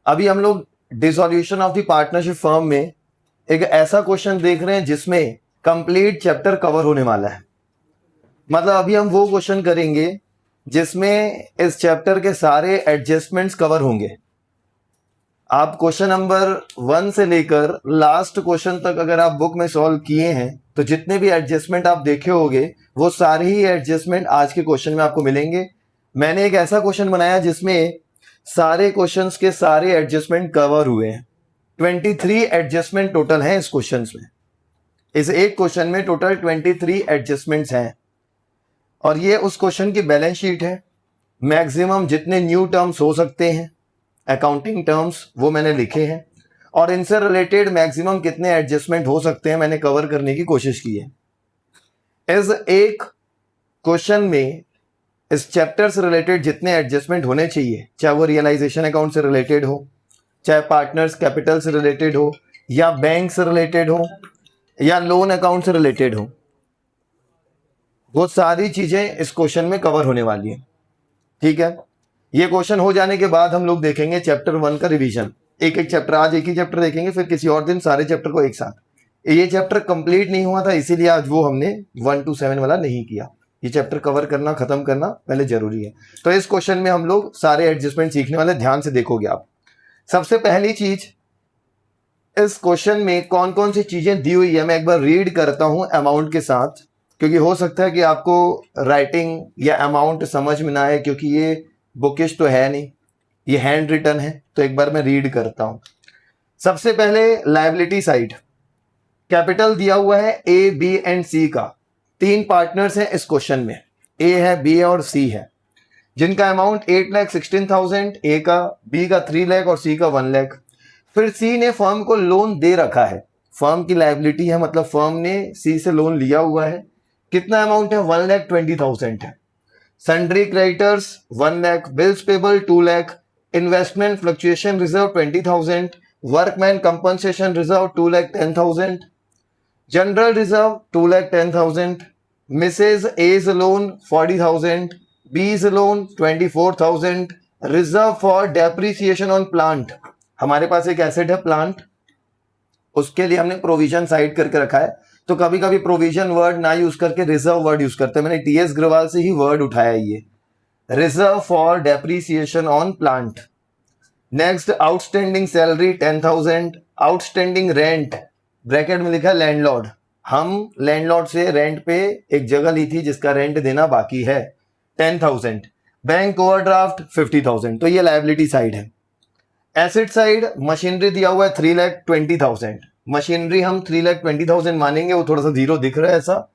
अभी हम लोग dissolution of the partnership firm में एक ऐसा क्वेश्चन देख रहे हैं जिसमें कंप्लीट चैप्टर कवर होने वाला है। मतलब अभी हम वो क्वेश्चन करेंगे जिसमें इस चैप्टर के सारे एडजस्टमेंट्स कवर होंगे। आप क्वेश्चन नंबर 1 से लेकर लास्ट क्वेश्चन तक अगर आप बुक में सॉल्व किए हैं तो जितने भी एडजस्टमेंट आप देखे होंगे वो सारे ही एडजस्टमेंट आज के क्वेश्चन में आपको मिलेंगे। मैंने एक ऐसा क्वेश्चन बनाया जिसमें सारे क्वेश्चंस के सारे एडजस्टमेंट कवर हुए हैं। 23 एडजस्टमेंट टोटल हैं इस क्वेश्चन में। इस एक क्वेश्चन में टोटल 23 एडजस्टमेंट्स हैं और ये उस क्वेश्चन की बैलेंस शीट है। मैक्सिमम जितने न्यू टर्म्स हो सकते हैं अकाउंटिंग टर्म्स वो मैंने लिखे हैं और इनसे रिलेटेड मैक्सिमम कितने एडजस्टमेंट हो सकते हैं मैंने कवर करने की कोशिश की है। इस एक क्वेश्चन में इस चैप्टर से रिलेटेड जितने एडजस्टमेंट होने चाहिए, चाहे वो रियलाइजेशन अकाउंट से रिलेटेड हो, चाहे पार्टनर्स कैपिटल से रिलेटेड हो, या बैंक से रिलेटेड हो, या लोन अकाउंट से रिलेटेड हो, वो सारी चीजें इस क्वेश्चन में कवर होने वाली है। ठीक है, ये क्वेश्चन हो जाने के बाद हम लोग देखेंगे चैप्टर 1 का रिवीजन। एक एक चैप्टर, आज एक ही चैप्टर देखेंगे, फिर किसी और दिन सारे चैप्टर को एक साथ। ये चैप्टर कंप्लीट नहीं हुआ था इसीलिए आज वो हमने 1 to 7 वाला नहीं किया। ये चैप्टर कवर करना, खत्म करना पहले जरूरी है। तो इस क्वेश्चन में हम लोग सारे एडजस्टमेंट सीखने वाले, ध्यान से देखोगे आप। सबसे पहली चीज, इस क्वेश्चन में कौन कौन सी चीजें दी हुई है मैं एक बार रीड करता हूं अमाउंट के साथ, क्योंकि हो सकता है कि आपको राइटिंग या अमाउंट समझ में ना आए, क्योंकि ये बुकिश तो है नहीं, ये हैंड रिटन है। तो एक बार मैं रीड करता हूं। सबसे पहले लायबिलिटी साइड, कैपिटल दिया हुआ है ए, बी एंड सी का। 3 पार्टनर्स हैं इस क्वेश्चन में, ए है, बी है और सी है, जिनका अमाउंट 8,16,000 ए का, बी का 3 लाख और सी का 1 लाख। फिर सी ने फर्म को लोन दे रखा है, फर्म की लायबिलिटी है, मतलब फर्म ने सी से लोन लिया हुआ है। कितना अमाउंट है? 1,20,000 है। Sundry creditors 1 lakh, bills payable 2 lakh, investment fluctuation reserve 20,000, workman compensation reserve 2,10,000, general reserve 2,10,000, Mrs A's loan 40,000, B's loan 24,000, reserve for depreciation on plant. हमारे पास एक एसेट है प्लांट, उसके लिए हमने प्रोविजन साइड करके रखा है। तो कभी कभी प्रोविजन वर्ड ना यूज करके रिजर्व वर्ड यूज करते हैं। मैंने टीएस ग्रवाल से ही वर्ड उठाया, ये reserve for depreciation on plant. Next, outstanding salary 10,000, outstanding rent, bracket में लिखा लैंडलॉर्ड, हम लैंडलॉर्ड से रेंट पे एक जगह ली थी जिसका रेंट देना बाकी है, 10,000। Bank overdraft 50,000। तो ये लायबिलिटी साइड है। एसेट साइड, मशीनरी दिया हुआ है 3,20,000, मशीनरी हम 3,20,000 मानेंगे, वो थोड़ा सा जीरो दिख रहा है ऐसा।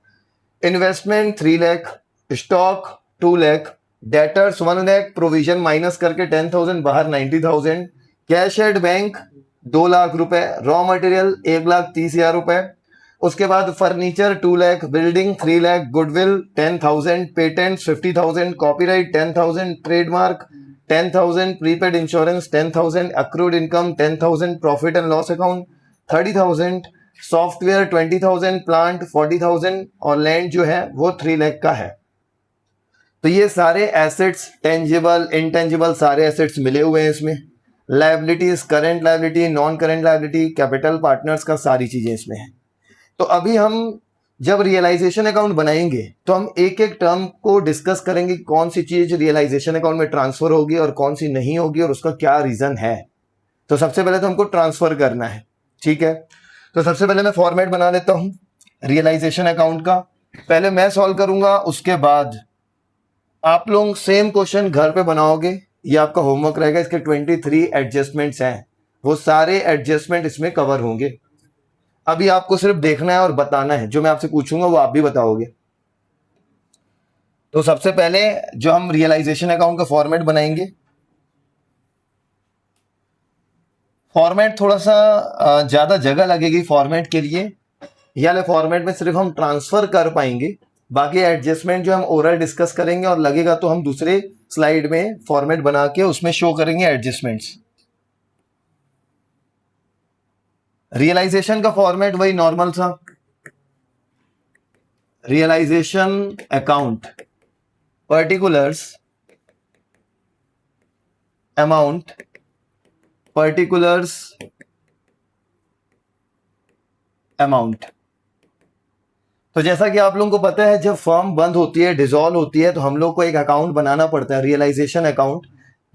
Investment 3 lakh, stock 2 lakh, debtors 1 lakh, provision minus करके 10,000 बाहर 90,000, कैश एट बैंक 2 लाख रुपए, रॉ मटेरियल 1,30,000 रुपए। उसके बाद furniture 2 lakh, building 3 lakh, goodwill 10,000, patent 50,000, copyright 10,000, trademark 10,000, prepaid insurance 10,000, accrued income 10,000, profit and loss account 30,000, software 20,000, plant 40,000 और लैंड जो है वो 3 लाख का है। तो ये सारे एसेट्स, टेंजिबल इंटेंजिबल सारे एसेट्स मिले हुए हैं इसमें। Liabilities, current liability, non current liability, capital partners का, सारी चीजें इसमें हैं। तो अभी हम जब रियलाइजेशन अकाउंट बनाएंगे तो हम एक एक टर्म को डिस्कस करेंगे, कौन सी चीज रियलाइजेशन अकाउंट में ट्रांसफर होगी और कौन सी नहीं होगी और उसका क्या रीजन है। तो सबसे पहले तो हमको ट्रांसफर करना है, ठीक है। तो सबसे पहले मैं फॉर्मेट बना लेता हूं रियलाइजेशन अकाउंट का। पहले मैं सॉल्व करूंगा, उसके बाद आप लोग सेम क्वेश्चन घर पे बनाओगे, ये आपका होमवर्क रहेगा। इसके 23 एडजस्टमेंट्स हैं, वो सारे एडजस्टमेंट इसमें कवर होंगे। अभी आपको सिर्फ देखना है और बताना है, जो मैं आपसे पूछूंगा वो आप भी बताओगे। तो सबसे पहले जो हम रियलाइजेशन अकाउंट का फॉर्मेट बनाएंगे, फॉर्मेट थोड़ा सा ज्यादा जगह लगेगी फॉर्मेट के लिए, या फॉर्मेट में सिर्फ हम ट्रांसफर कर पाएंगे, बाकी एडजस्टमेंट जो हम ओरल डिस्कस करेंगे और लगेगा तो हम दूसरे स्लाइड में फॉर्मेट बना के उसमें शो करेंगे एडजस्टमेंट्स। रियलाइजेशन का फॉर्मेट वही नॉर्मल सा, realisation account, particulars, amount, particulars amount. तो जैसा कि आप लोगों को पता है, जब फर्म बंद होती है, डिसॉल्व होती है, तो हम लोग को एक अकाउंट बनाना पड़ता है, रियलाइजेशन अकाउंट,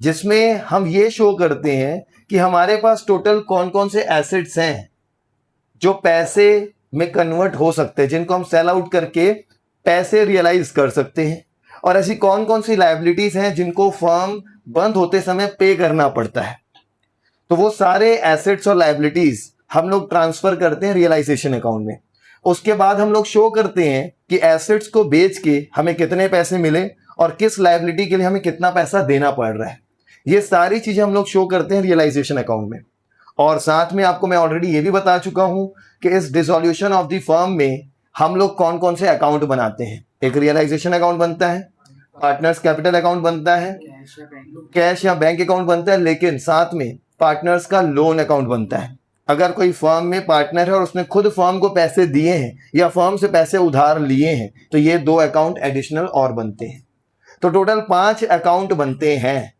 जिसमें हम ये शो करते हैं कि हमारे पास टोटल कौन कौन से एसेट्स हैं जो पैसे में कन्वर्ट हो सकते हैं, जिनको हम सेल आउट करके पैसे रियलाइज कर सकते हैं, और ऐसी कौन कौन सी लायबिलिटीज हैं जिनको फर्म बंद होते समय पे करना पड़ता है। तो वो सारे एसेट्स और लायबिलिटीज हम लोग ट्रांसफर करते हैं रियलाइजेशन अकाउंट में। उसके बाद हम लोग शो करते हैं कि एसेट्स को बेच के हमें कितने पैसे मिले और किस लायबिलिटी के लिए हमें कितना पैसा देना पड़ रहा है। ये सारी चीजें हम लोग शो करते हैं रियलाइजेशन अकाउंट में। और साथ में आपको मैं ऑलरेडी ये भी बता चुका हूं कि इस डिसॉल्यूशन ऑफ द फर्म में हम लोग कौन कौन से अकाउंट बनाते हैं। एक रियलाइजेशन अकाउंट बनता है, पार्टनर्स कैपिटल अकाउंट बनता है, कैश या बैंक अकाउंट बनता है, लेकिन साथ में पार्टनर्स का लोन अकाउंट बनता है। अगर कोई फर्म में पार्टनर है और उसने खुद फर्म को पैसे दिए हैं या फर्म से पैसे उधार लिए हैं, तो ये 2 अकाउंट एडिशनल और बनते हैं। तो टोटल 5 अकाउंट बनते हैं,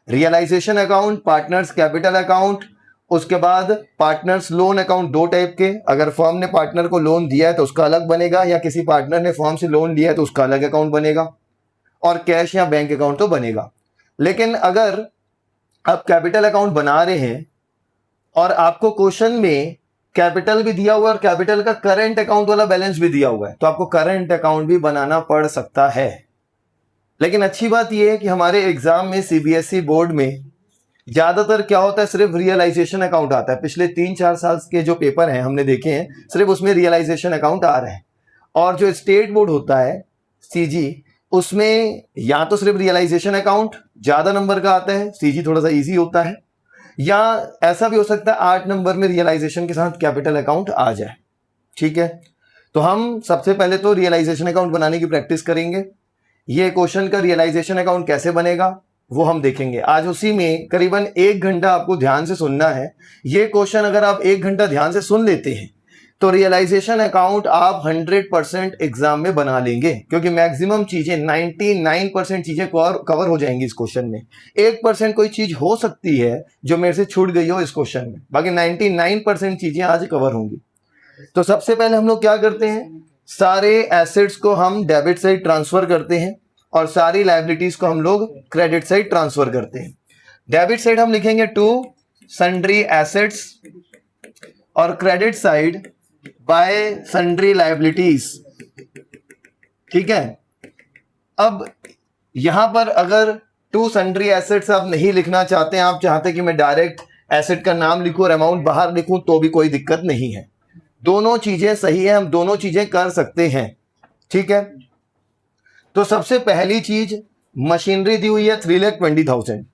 realisation account, partners capital account, उसके बाद पार्टनर्स लोन अकाउंट 2 टाइप के। अगर फर्म ने पार्टनर को लोन दिया है तो उसका अलग बनेगा, या किसी पार्टनर ने फर्म से लोन लिया है तो उसका अलग अकाउंट बनेगा, और कैश या बैंक अकाउंट तो बनेगा। लेकिन अगर आप कैपिटल अकाउंट बना रहे हैं और आपको क्वेश्चन में कैपिटल भी दिया हुआ है और कैपिटल का करंट अकाउंट वाला बैलेंस भी दिया हुआ है, तो आपको करंट अकाउंट भी बनाना पड़ सकता है। लेकिन अच्छी बात यह है कि हमारे एग्जाम में सीबीएसई बोर्ड में ज्यादातर क्या होता है, सिर्फ रियलाइजेशन अकाउंट आता है। पिछले 3-4 साल के जो पेपर हैं हमने देखे हैं, सिर्फ उसमें रियलाइजेशन अकाउंट आ रहे हैं। और जो स्टेट बोर्ड होता है सीजी, उसमें या तो सिर्फ रियलाइजेशन अकाउंट ज्यादा नंबर का आता है, सीजी थोड़ा सा इजी होता है, या ऐसा भी हो सकता है 8 नंबर में रियलाइजेशन के साथ कैपिटल अकाउंट आ जाए। ठीक है, तो हम सबसे पहले तो रियलाइजेशन अकाउंट बनाने की प्रैक्टिस करेंगे। ये क्वेश्चन का रियलाइजेशन अकाउंट कैसे बनेगा वो हम देखेंगे आज। उसी में करीबन 1 घंटा आपको ध्यान से सुनना है। ये क्वेश्चन अगर आप 1 घंटा ध्यान से सुन लेते हैं तो रियलाइजेशन अकाउंट आप 100% एग्जाम में बना लेंगे, क्योंकि मैक्सिमम चीजें 99% चीजें कवर हो जाएंगी इस क्वेश्चन में। 1% कोई चीज हो सकती है जो मेरे से छूट गई हो इस क्वेश्चन में, बाकी 99% चीजें आज कवर होंगी। तो सबसे पहले हम लोग क्या करते हैं, सारे एसेट्स को हम डेबिट साइड ट्रांसफर करते हैं और सारी लायबिलिटीज को हम लोग क्रेडिट साइड ट्रांसफर करते हैं। डेबिट साइड हम लिखेंगे टू सन्ड्री एसेट्स और credit side bye sundry liabilities. ठीक है, अब यहां पर अगर टू सन्ड्री एसेट्स आप नहीं लिखना चाहते हैं, आप चाहते हैं कि मैं डायरेक्ट एसेट का नाम लिखूं और अमाउंट बाहर लिखूं, तो भी कोई दिक्कत नहीं है। दोनों चीजें सही है, हम दोनों चीजें कर सकते हैं। ठीक है, तो सबसे पहली चीज मशीनरी दी हुई है 3,20,000,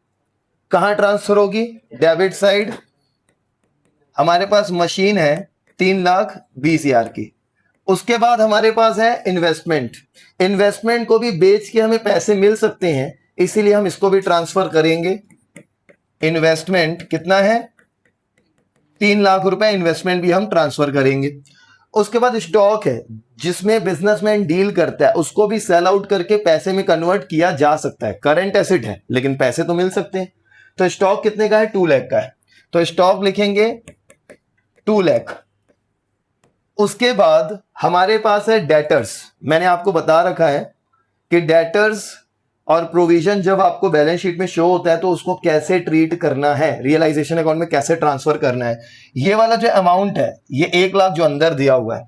कहां ट्रांसफर होगी, डेबिट साइड। हमारे पास मशीन है 3,20,000 की। उसके बाद हमारे पास है इन्वेस्टमेंट। इन्वेस्टमेंट को भी बेच के हमें पैसे मिल सकते हैं, इसीलिए हम इसको भी ट्रांसफर करेंगे। इन्वेस्टमेंट कितना है, 3 लाख रुपए इन्वेस्टमेंट भी हम ट्रांसफर करेंगे। उसके बाद स्टॉक है, जिसमें बिजनेसमैन डील करता है, उसको भी सेल आउट करके पैसे में कन्वर्ट किया जा सकता है। करंट एसेट है लेकिन पैसे तो मिल सकते हैं। तो स्टॉक कितने का है, 2 लाख का है, तो स्टॉक लिखेंगे 2 लाख। उसके बाद हमारे पास है डेटर्स। मैंने आपको बता रखा है कि डेटर्स और प्रोविजन जब आपको बैलेंस शीट में शो होता है तो उसको कैसे ट्रीट करना है, रियलाइजेशन अकाउंट में कैसे ट्रांसफर करना है। ये वाला जो अमाउंट है, ये 1 लाख जो अंदर दिया हुआ है,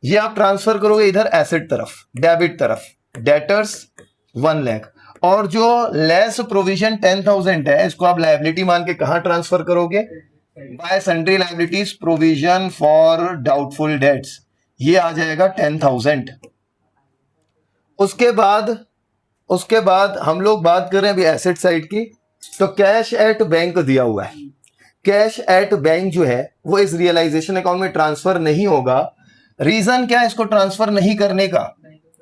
ये आप ट्रांसफर करोगे इधर एसेट तरफ, डेबिट तरफ, डेटर्स 1 लाख। और जो लेस प्रोविजन 10,000 है, इसको आप लायबिलिटी मान के कहां ट्रांसफर करोगे, bye sundry liabilities provision for doubtful debts, ये आ जाएगा 10,000। उसके बाद हम लोग बात कर रहे हैं अभी एसेट साइड की। तो कैश एट बैंक दिया हुआ है, कैश एट बैंक जो है वो इस रियलाइजेशन अकाउंट में ट्रांसफर नहीं होगा। रीजन क्या है इसको ट्रांसफर नहीं करने का,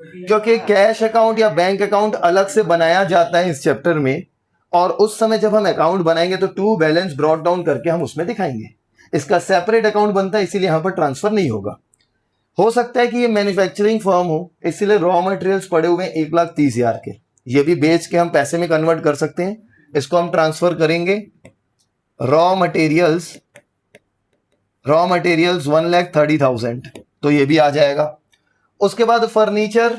क्योंकि कैश अकाउंट या बैंक अकाउंट अलग से बनाया जाता है इस चैप्टर में, और उस समय जब हम अकाउंट बनाएंगे तो टू बैलेंस ब्रॉट डाउन करके हम उसमें दिखाएंगे। इसका सेपरेट अकाउंट बनता है, इसीलिए यहां पर ट्रांसफर नहीं होगा। हो सकता है कि ये मैन्युफैक्चरिंग फर्म हो, इसीलिए रॉ मटेरियल्स पड़े हुए हैं 1,30,000 के, ये भी बेच के हम पैसे में कन्वर्ट कर सकते हैं। इसको हम ट्रांसफर करेंगे रॉ मटेरियल्स 1,30,000, तो ये भी आ जाएगा। उसके बाद फर्नीचर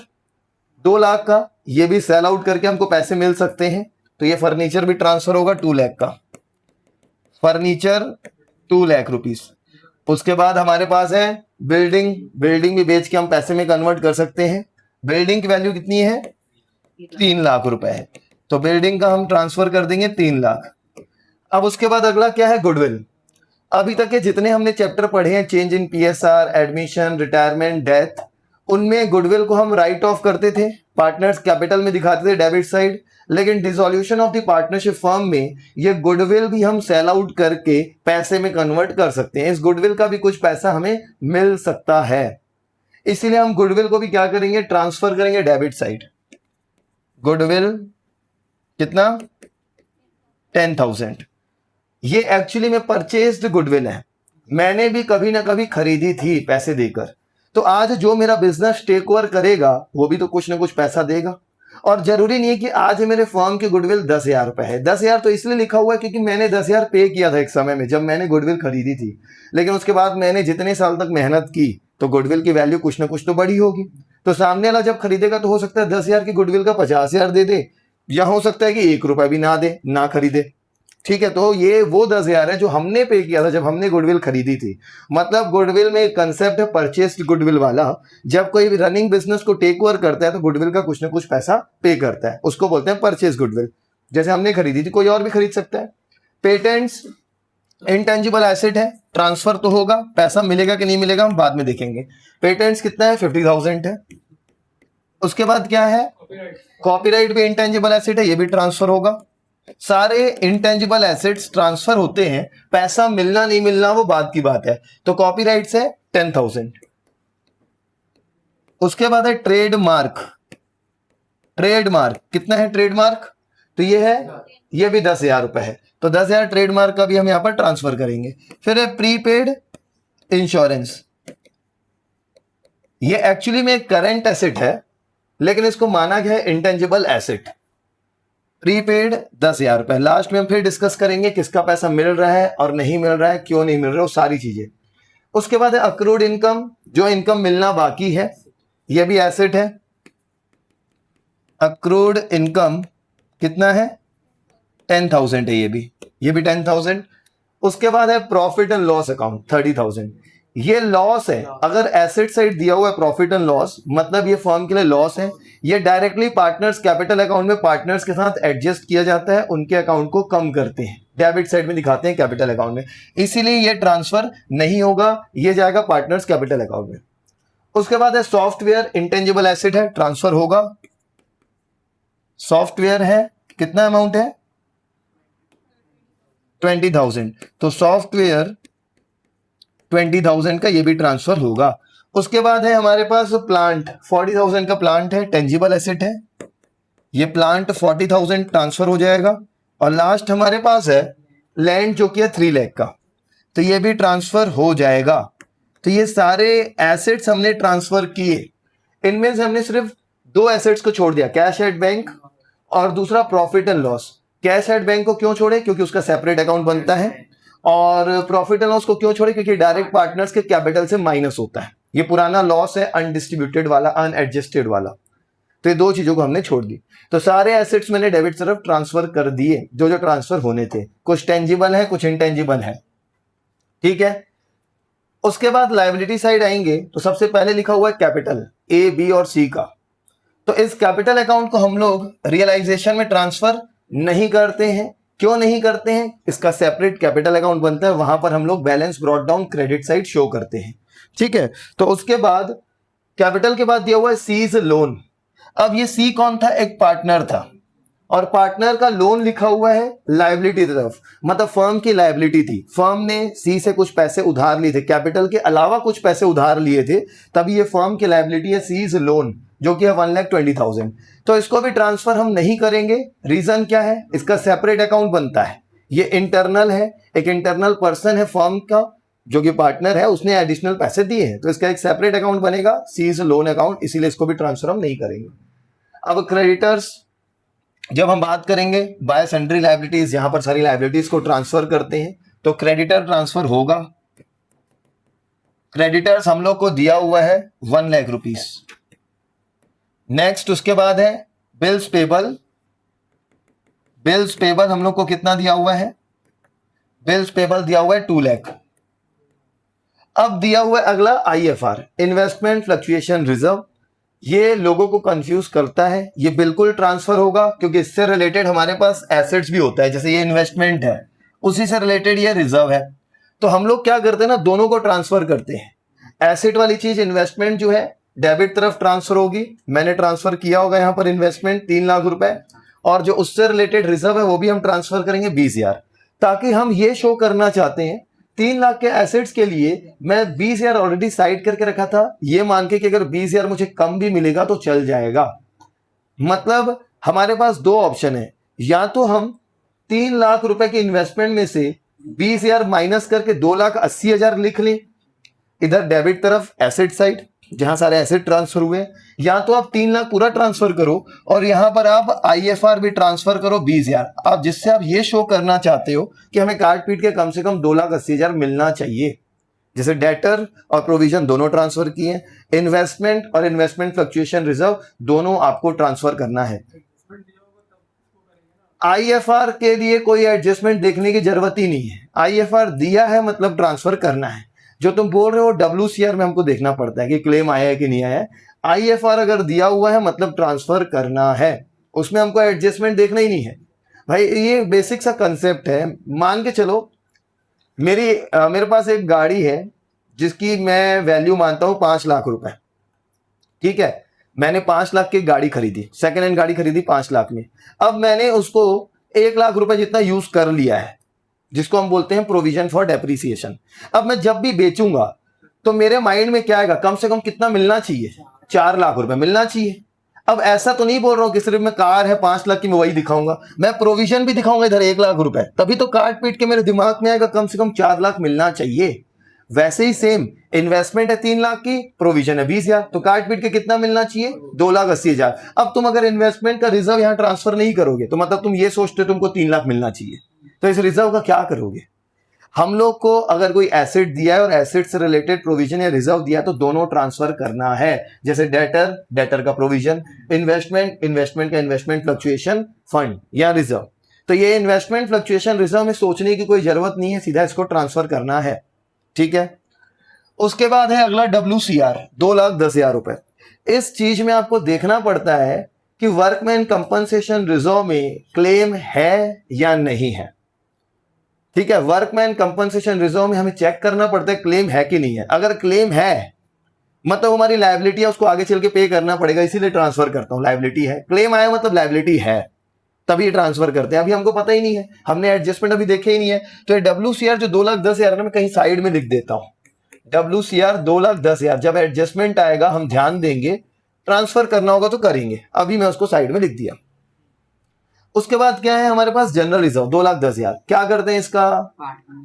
2 लाख का, ये भी सेल आउट करके हमको पैसे मिल सकते हैं, तो ये फर्नीचर भी ट्रांसफर होगा 2 लाख का, फर्नीचर 2 लाख रुपीस। उसके बाद हमारे पास है बिल्डिंग भी बेच के हम पैसे में कन्वर्ट कर सकते हैं। बिल्डिंग की वैल्यू कितनी है? 3 लाख रुपए है, तो बिल्डिंग का हम ट्रांसफर कर देंगे 3 लाख। अब उसके बाद अगला क्या है? गुडविल। अभी तक के जितने हमने चैप्टर पढ़े हैं, change in PSR, admission, retirement, death, उनमें गुडविल को हम राइट ऑफ करते थे, पार्टनर्स कैपिटल में दिखाते थे डेबिट साइड। लेकिन dissolution of the partnership firm में ये गुडविल भी हम सेल आउट करके पैसे में कन्वर्ट कर सकते हैं। इस गुडविल का भी कुछ पैसा हमें मिल सकता है, इसीलिए हम गुडविल को भी क्या करेंगे? ट्रांसफर करेंगे डेबिट साइड। गुडविल कितना? 10,000। ये एक्चुअली में परचेज्ड गुडविल है, मैंने भी कभी ना कभी खरीदी थी पैसे देकर। तो आज जो मेरा बिजनेस टेक ओवर करेगा वो भी तो कुछ ना कुछ पैसा देगा। और जरूरी नहीं है कि आज मेरे फर्म की गुडविल 10,000 रुपए है। 10,000 तो इसलिए लिखा हुआ है क्योंकि मैंने 10,000 पे किया था एक समय में जब मैंने गुडविल खरीदी थी। लेकिन उसके बाद मैंने जितने साल तक मेहनत की तो गुडविल की वैल्यू कुछ ना कुछ तो बढ़ी होगी। तो सामने वाला जब खरीदेगा तो हो सकता है 10,000 की गुडविल का 50,000 दे दे, या हो सकता है कि 1 रुपया भी ना दे, ना खरीदे। ठीक है, तो ये वो 10,000 है जो हमने पे किया था जब हमने गुडविल खरीदी थी। मतलब गुडविल में एक कंसेप्ट है परचेस्ड गुडविल वाला। जब कोई रनिंग बिजनेस को टेक ओवर करता है तो गुडविल का कुछ ना कुछ पैसा पे करता है, उसको बोलते हैं परचेज गुडविल। जैसे हमने खरीदी थी, कोई और भी खरीद सकता है। पेटेंट्स इंटेंजिबल एसेट है, ट्रांसफर तो होगा, पैसा मिलेगा कि नहीं मिलेगा हम बाद में देखेंगे। पेटेंट्स कितना है? 50,000 है। उसके बाद क्या है? कॉपीराइट भी इंटेंजिबल एसेट है, ये भी ट्रांसफर होगा। सारे इंटेंजिबल एसेट्स ट्रांसफर होते हैं, पैसा मिलना नहीं मिलना वो बात की बात है। तो कॉपीराइट से 10,000। उसके बाद है ट्रेडमार्क। ट्रेडमार्क कितना है? ट्रेडमार्क तो ये है, ये भी 10,000 रुपए है, तो 10,000 ट्रेडमार्क का भी हम यहां पर ट्रांसफर करेंगे। फिर है प्रीपेड इंश्योरेंस। ये एक्चुअली में एक करंट एसेट है लेकिन इसको माना गया है इंटेंजिबल एसेट। प्रीपेड 10,000 रुपए। लास्ट में हम फिर डिस्कस करेंगे किसका पैसा मिल रहा है और नहीं मिल रहा है, क्यों नहीं मिल रहा है, वो सारी चीजें। उसके बाद है अक्रूड इनकम, जो इनकम मिलना बाकी है, ये भी एसेट है। अक्रूड इनकम कितना है? 10,000 है, ये भी 10,000। उसके बाद है प्रॉफिट एंड लॉस अकाउंट 30,000। ये लॉस है, अगर एसेट साइड दिया हुआ है प्रॉफिट एंड लॉस, मतलब ये फर्म के लिए लॉस है। ये डायरेक्टली पार्टनर्स कैपिटल अकाउंट में पार्टनर्स के साथ एडजस्ट किया जाता है, उनके अकाउंट को कम करते हैं, डेबिट साइड में दिखाते हैं कैपिटल अकाउंट में, इसीलिए ये ट्रांसफर नहीं होगा, ये जाएगा पार्टनर्स कैपिटल अकाउंट में। उसके बाद है सॉफ्टवेयर, इंटेंजिबल एसेट है, ट्रांसफर होगा। सॉफ्टवेयर है, कितना अमाउंट है? 20,000, तो सॉफ्टवेयर 20,000 का ये भी ट्रांसफर होगा। उसके बाद है हमारे पास प्लांट, 40,000 का प्लांट है, टेंजिबल एसेट है, ये प्लांट 40,000 ट्रांसफर हो जाएगा। और लास्ट हमारे पास है लैंड जो कि है 3 लाख का, तो ये भी ट्रांसफर हो जाएगा। तो ये सारे एसेट्स हमने ट्रांसफर किए, इनमें से हमने सिर्फ 2 एसेट्स को छोड़ दिया, कैश एट बैंक और दूसरा profit and loss. Cash at bank को क्यों छोड़े? क्योंकि उसका सेपरेट अकाउंट बनता है। और प्रॉफिट एंड लॉस को क्यों छोड़े? क्योंकि डायरेक्ट पार्टनर्स के कैपिटल से माइनस होता है, ये पुराना लॉस है, अनडिस्ट्रीब्यूटेड वाला, अनएडजस्टेड वाला। तो ये 2 चीजों को हमने छोड़ दी। तो सारे एसेट्स मैंने डेबिट तरफ ट्रांसफर कर दिए, जो जो ट्रांसफर होने थे। कुछ टेंजिबल है, कुछ इंटेंजिबल है, ठीक है। उसके बाद लायबिलिटी साइड आएंगे तो सबसे पहले लिखा हुआ है कैपिटल, ए, बी और सी का। तो इस कैपिटल अकाउंट को हम लोग रियलाइजेशन में ट्रांसफर नहीं करते हैं। क्यों नहीं करते हैं? इसका सेपरेट कैपिटल अकाउंट बनता है, वहां पर हम लोग balance brought down credit side show करते हैं, ठीक है। तो उसके बाद कैपिटल के बाद दिया हुआ है सीज लोन। अब ये सी कौन था? एक पार्टनर था, और पार्टनर का लोन लिखा हुआ है लायबिलिटी तरफ, मतलब फर्म की लायबिलिटी थी। फर्म ने सी से कुछ पैसे उधार लिए थे, कैपिटल के अलावा कुछ पैसे उधार लिए थे, तभी ये फर्म की लायबिलिटी है सीज लोन, जो कि है 1,20,000। तो इसको भी ट्रांसफर हम नहीं करेंगे। रीजन क्या है? इसका सेपरेट अकाउंट बनता है, ये इंटरनल है, एक इंटरनल पर्सन है फर्म का जो कि पार्टनर है, उसने एडिशनल पैसे दिए हैं, तो इसका एक सेपरेट अकाउंट बनेगा, सीज लोन अकाउंट, इसीलिए इसको भी ट्रांसफर हम नहीं करेंगे। अब क्रेडिटर्स, जब हम बात करेंगे बाय सन्ड्री लायबिलिटीज, यहां पर सारी लायबिलिटीज को ट्रांसफर करते हैं, तो क्रेडिटर ट्रांसफर होगा। क्रेडिटर्स हम लोग को दिया हुआ है 1 लाख रुपीस। नेक्स्ट उसके बाद है बिल्स पेबल। बिल्स पेबल हम लोग को कितना दिया हुआ है? बिल्स पेबल दिया हुआ है 2 लाख। अब दिया हुआ है अगला IFR, इन्वेस्टमेंट फ्लक्चुएशन रिजर्व। ये लोगों को कंफ्यूज करता है, ये बिल्कुल ट्रांसफर होगा क्योंकि इससे रिलेटेड हमारे पास एसेट्स भी होता है, जैसे ये इन्वेस्टमेंट है उसी से रिलेटेड ये रिजर्व है। तो हम लोग क्या करते हैं ना, दोनों को ट्रांसफर करते हैं। एसेट वाली चीज इन्वेस्टमेंट जो है डेबिट तरफ ट्रांसफर होगी, मैंने ट्रांसफर किया होगा यहाँ पर इन्वेस्टमेंट 3 लाख रुपए, और जो उससे रिलेटेड रिजर्व है वो भी हम ट्रांसफर करेंगे 20,000, ताकि हम ये शो करना चाहते हैं 3 लाख के एसेट्स के लिए मैं 20,000 ऑलरेडी साइड करके रखा था, ये मान के कि अगर 20,000 मुझे कम भी मिलेगा तो चल जाएगा। मतलब हमारे पास 2 ऑप्शन है, या तो हम 3 लाख रुपए के इन्वेस्टमेंट में से 20,000 माइनस करके 2,80,000 लिख लें इधर डेबिट तरफ एसेट साइड जहां सारे एसेट ट्रांसफर हुए, या तो आप 3 लाख पूरा ट्रांसफर करो और यहां पर आप IFR भी ट्रांसफर करो 20,000, आप जिससे आप ये शो करना चाहते हो कि हमें काट पीट के कम से कम 2,80,000 मिलना चाहिए। जैसे डेटर और प्रोविजन दोनों ट्रांसफर किए, इन्वेस्टमेंट और इन्वेस्टमेंट फ्लक्चुएशन रिजर्व दोनों आपको ट्रांसफर करना है। IFR के लिए कोई एडजस्टमेंट देखने की जरूरत ही नहीं है, IFR दिया है मतलब ट्रांसफर करना है। जो तुम बोल रहे हो WCR में हमको देखना पड़ता है कि क्लेम आया है कि नहीं आया है। IFR अगर दिया हुआ है मतलब ट्रांसफर करना है, उसमें हमको एडजस्टमेंट देखना ही नहीं है भाई। ये बेसिक सा कंसेप्ट है। मान के चलो मेरे पास एक गाड़ी है जिसकी मैं वैल्यू मानता हूं 5 लाख रुपए, ठीक है। मैंने 5 लाख की गाड़ी खरीदी, सेकेंड हैंड गाड़ी खरीदी 5 लाख में। अब मैंने उसको 1 लाख रुपए जितना यूज कर लिया है, जिसको हम बोलते हैं प्रोविजन फॉर डेप्रिसिएशन। अब मैं जब भी बेचूंगा तो मेरे माइंड में क्या आएगा, कम से कम कितना मिलना चाहिए, 4 लाख रुपए मिलना चाहिए। अब ऐसा तो नहीं बोल रहा हूं कि सिर्फ मैं कार है 5 लाख की मैं वही दिखाऊंगा, मैं प्रोविजन भी दिखाऊंगा इधर 1 लाख रुपए, तभी तो काट पीट के मेरे दिमाग में आएगा कम से कम 4 लाख मिलना चाहिए। वैसे ही सेम इन्वेस्टमेंट है 3 लाख की, प्रोविजन है 20,000, तो काट पीट के कितना मिलना चाहिए, 2,80,000। अब तुम अगर इन्वेस्टमेंट का रिजर्व यहां ट्रांसफर नहीं करोगे तो मतलब तुम ये सोचते हो तुमको 3 लाख मिलना चाहिए, तो इस रिजर्व का क्या करोगे? हम लोग को अगर कोई एसेट दिया है और एसेट से रिलेटेड प्रोविजन या रिजर्व दिया है तो दोनों ट्रांसफर करना है। जैसे डेटर का प्रोविजन, इन्वेस्टमेंट का इन्वेस्टमेंट फ्लक्चुएशन फंड या रिजर्व। तो ये इन्वेस्टमेंट फ्लक्चुएशन रिजर्व में सोचने की कोई जरूरत नहीं है, सीधा इसको ट्रांसफर करना है, ठीक है। उसके बाद है अगला WCR, 2,10,000 रुपए। इस चीज में आपको देखना पड़ता है कि वर्कमैन कंपनसेशन रिजर्व में क्लेम है या नहीं है, ठीक है। वर्कमैन कंपनसेशन रिजर्व में हमें चेक करना पड़ता है क्लेम है कि नहीं है। अगर क्लेम है मतलब हमारी लायबिलिटी है, उसको आगे चल के पे करना पड़ेगा, इसीलिए ट्रांसफर करता हूं। लायबिलिटी है, क्लेम आया मतलब लायबिलिटी है, तभी ट्रांसफर करते हैं। अभी हमको पता ही नहीं है, हमने एडजस्टमेंट अभी देखे ही नहीं है, तो ये WCR जो 2,10,000 मैं कहीं साइड में लिख देता हूं। WCR 2,10,000, जब एडजस्टमेंट आएगा हम ध्यान देंगे, ट्रांसफर करना होगा तो करेंगे, अभी मैं उसको साइड में लिख दिया। उसके बाद क्या है हमारे पास, जनरल रिजर्व 2,10,000। क्या करते हैं इसका,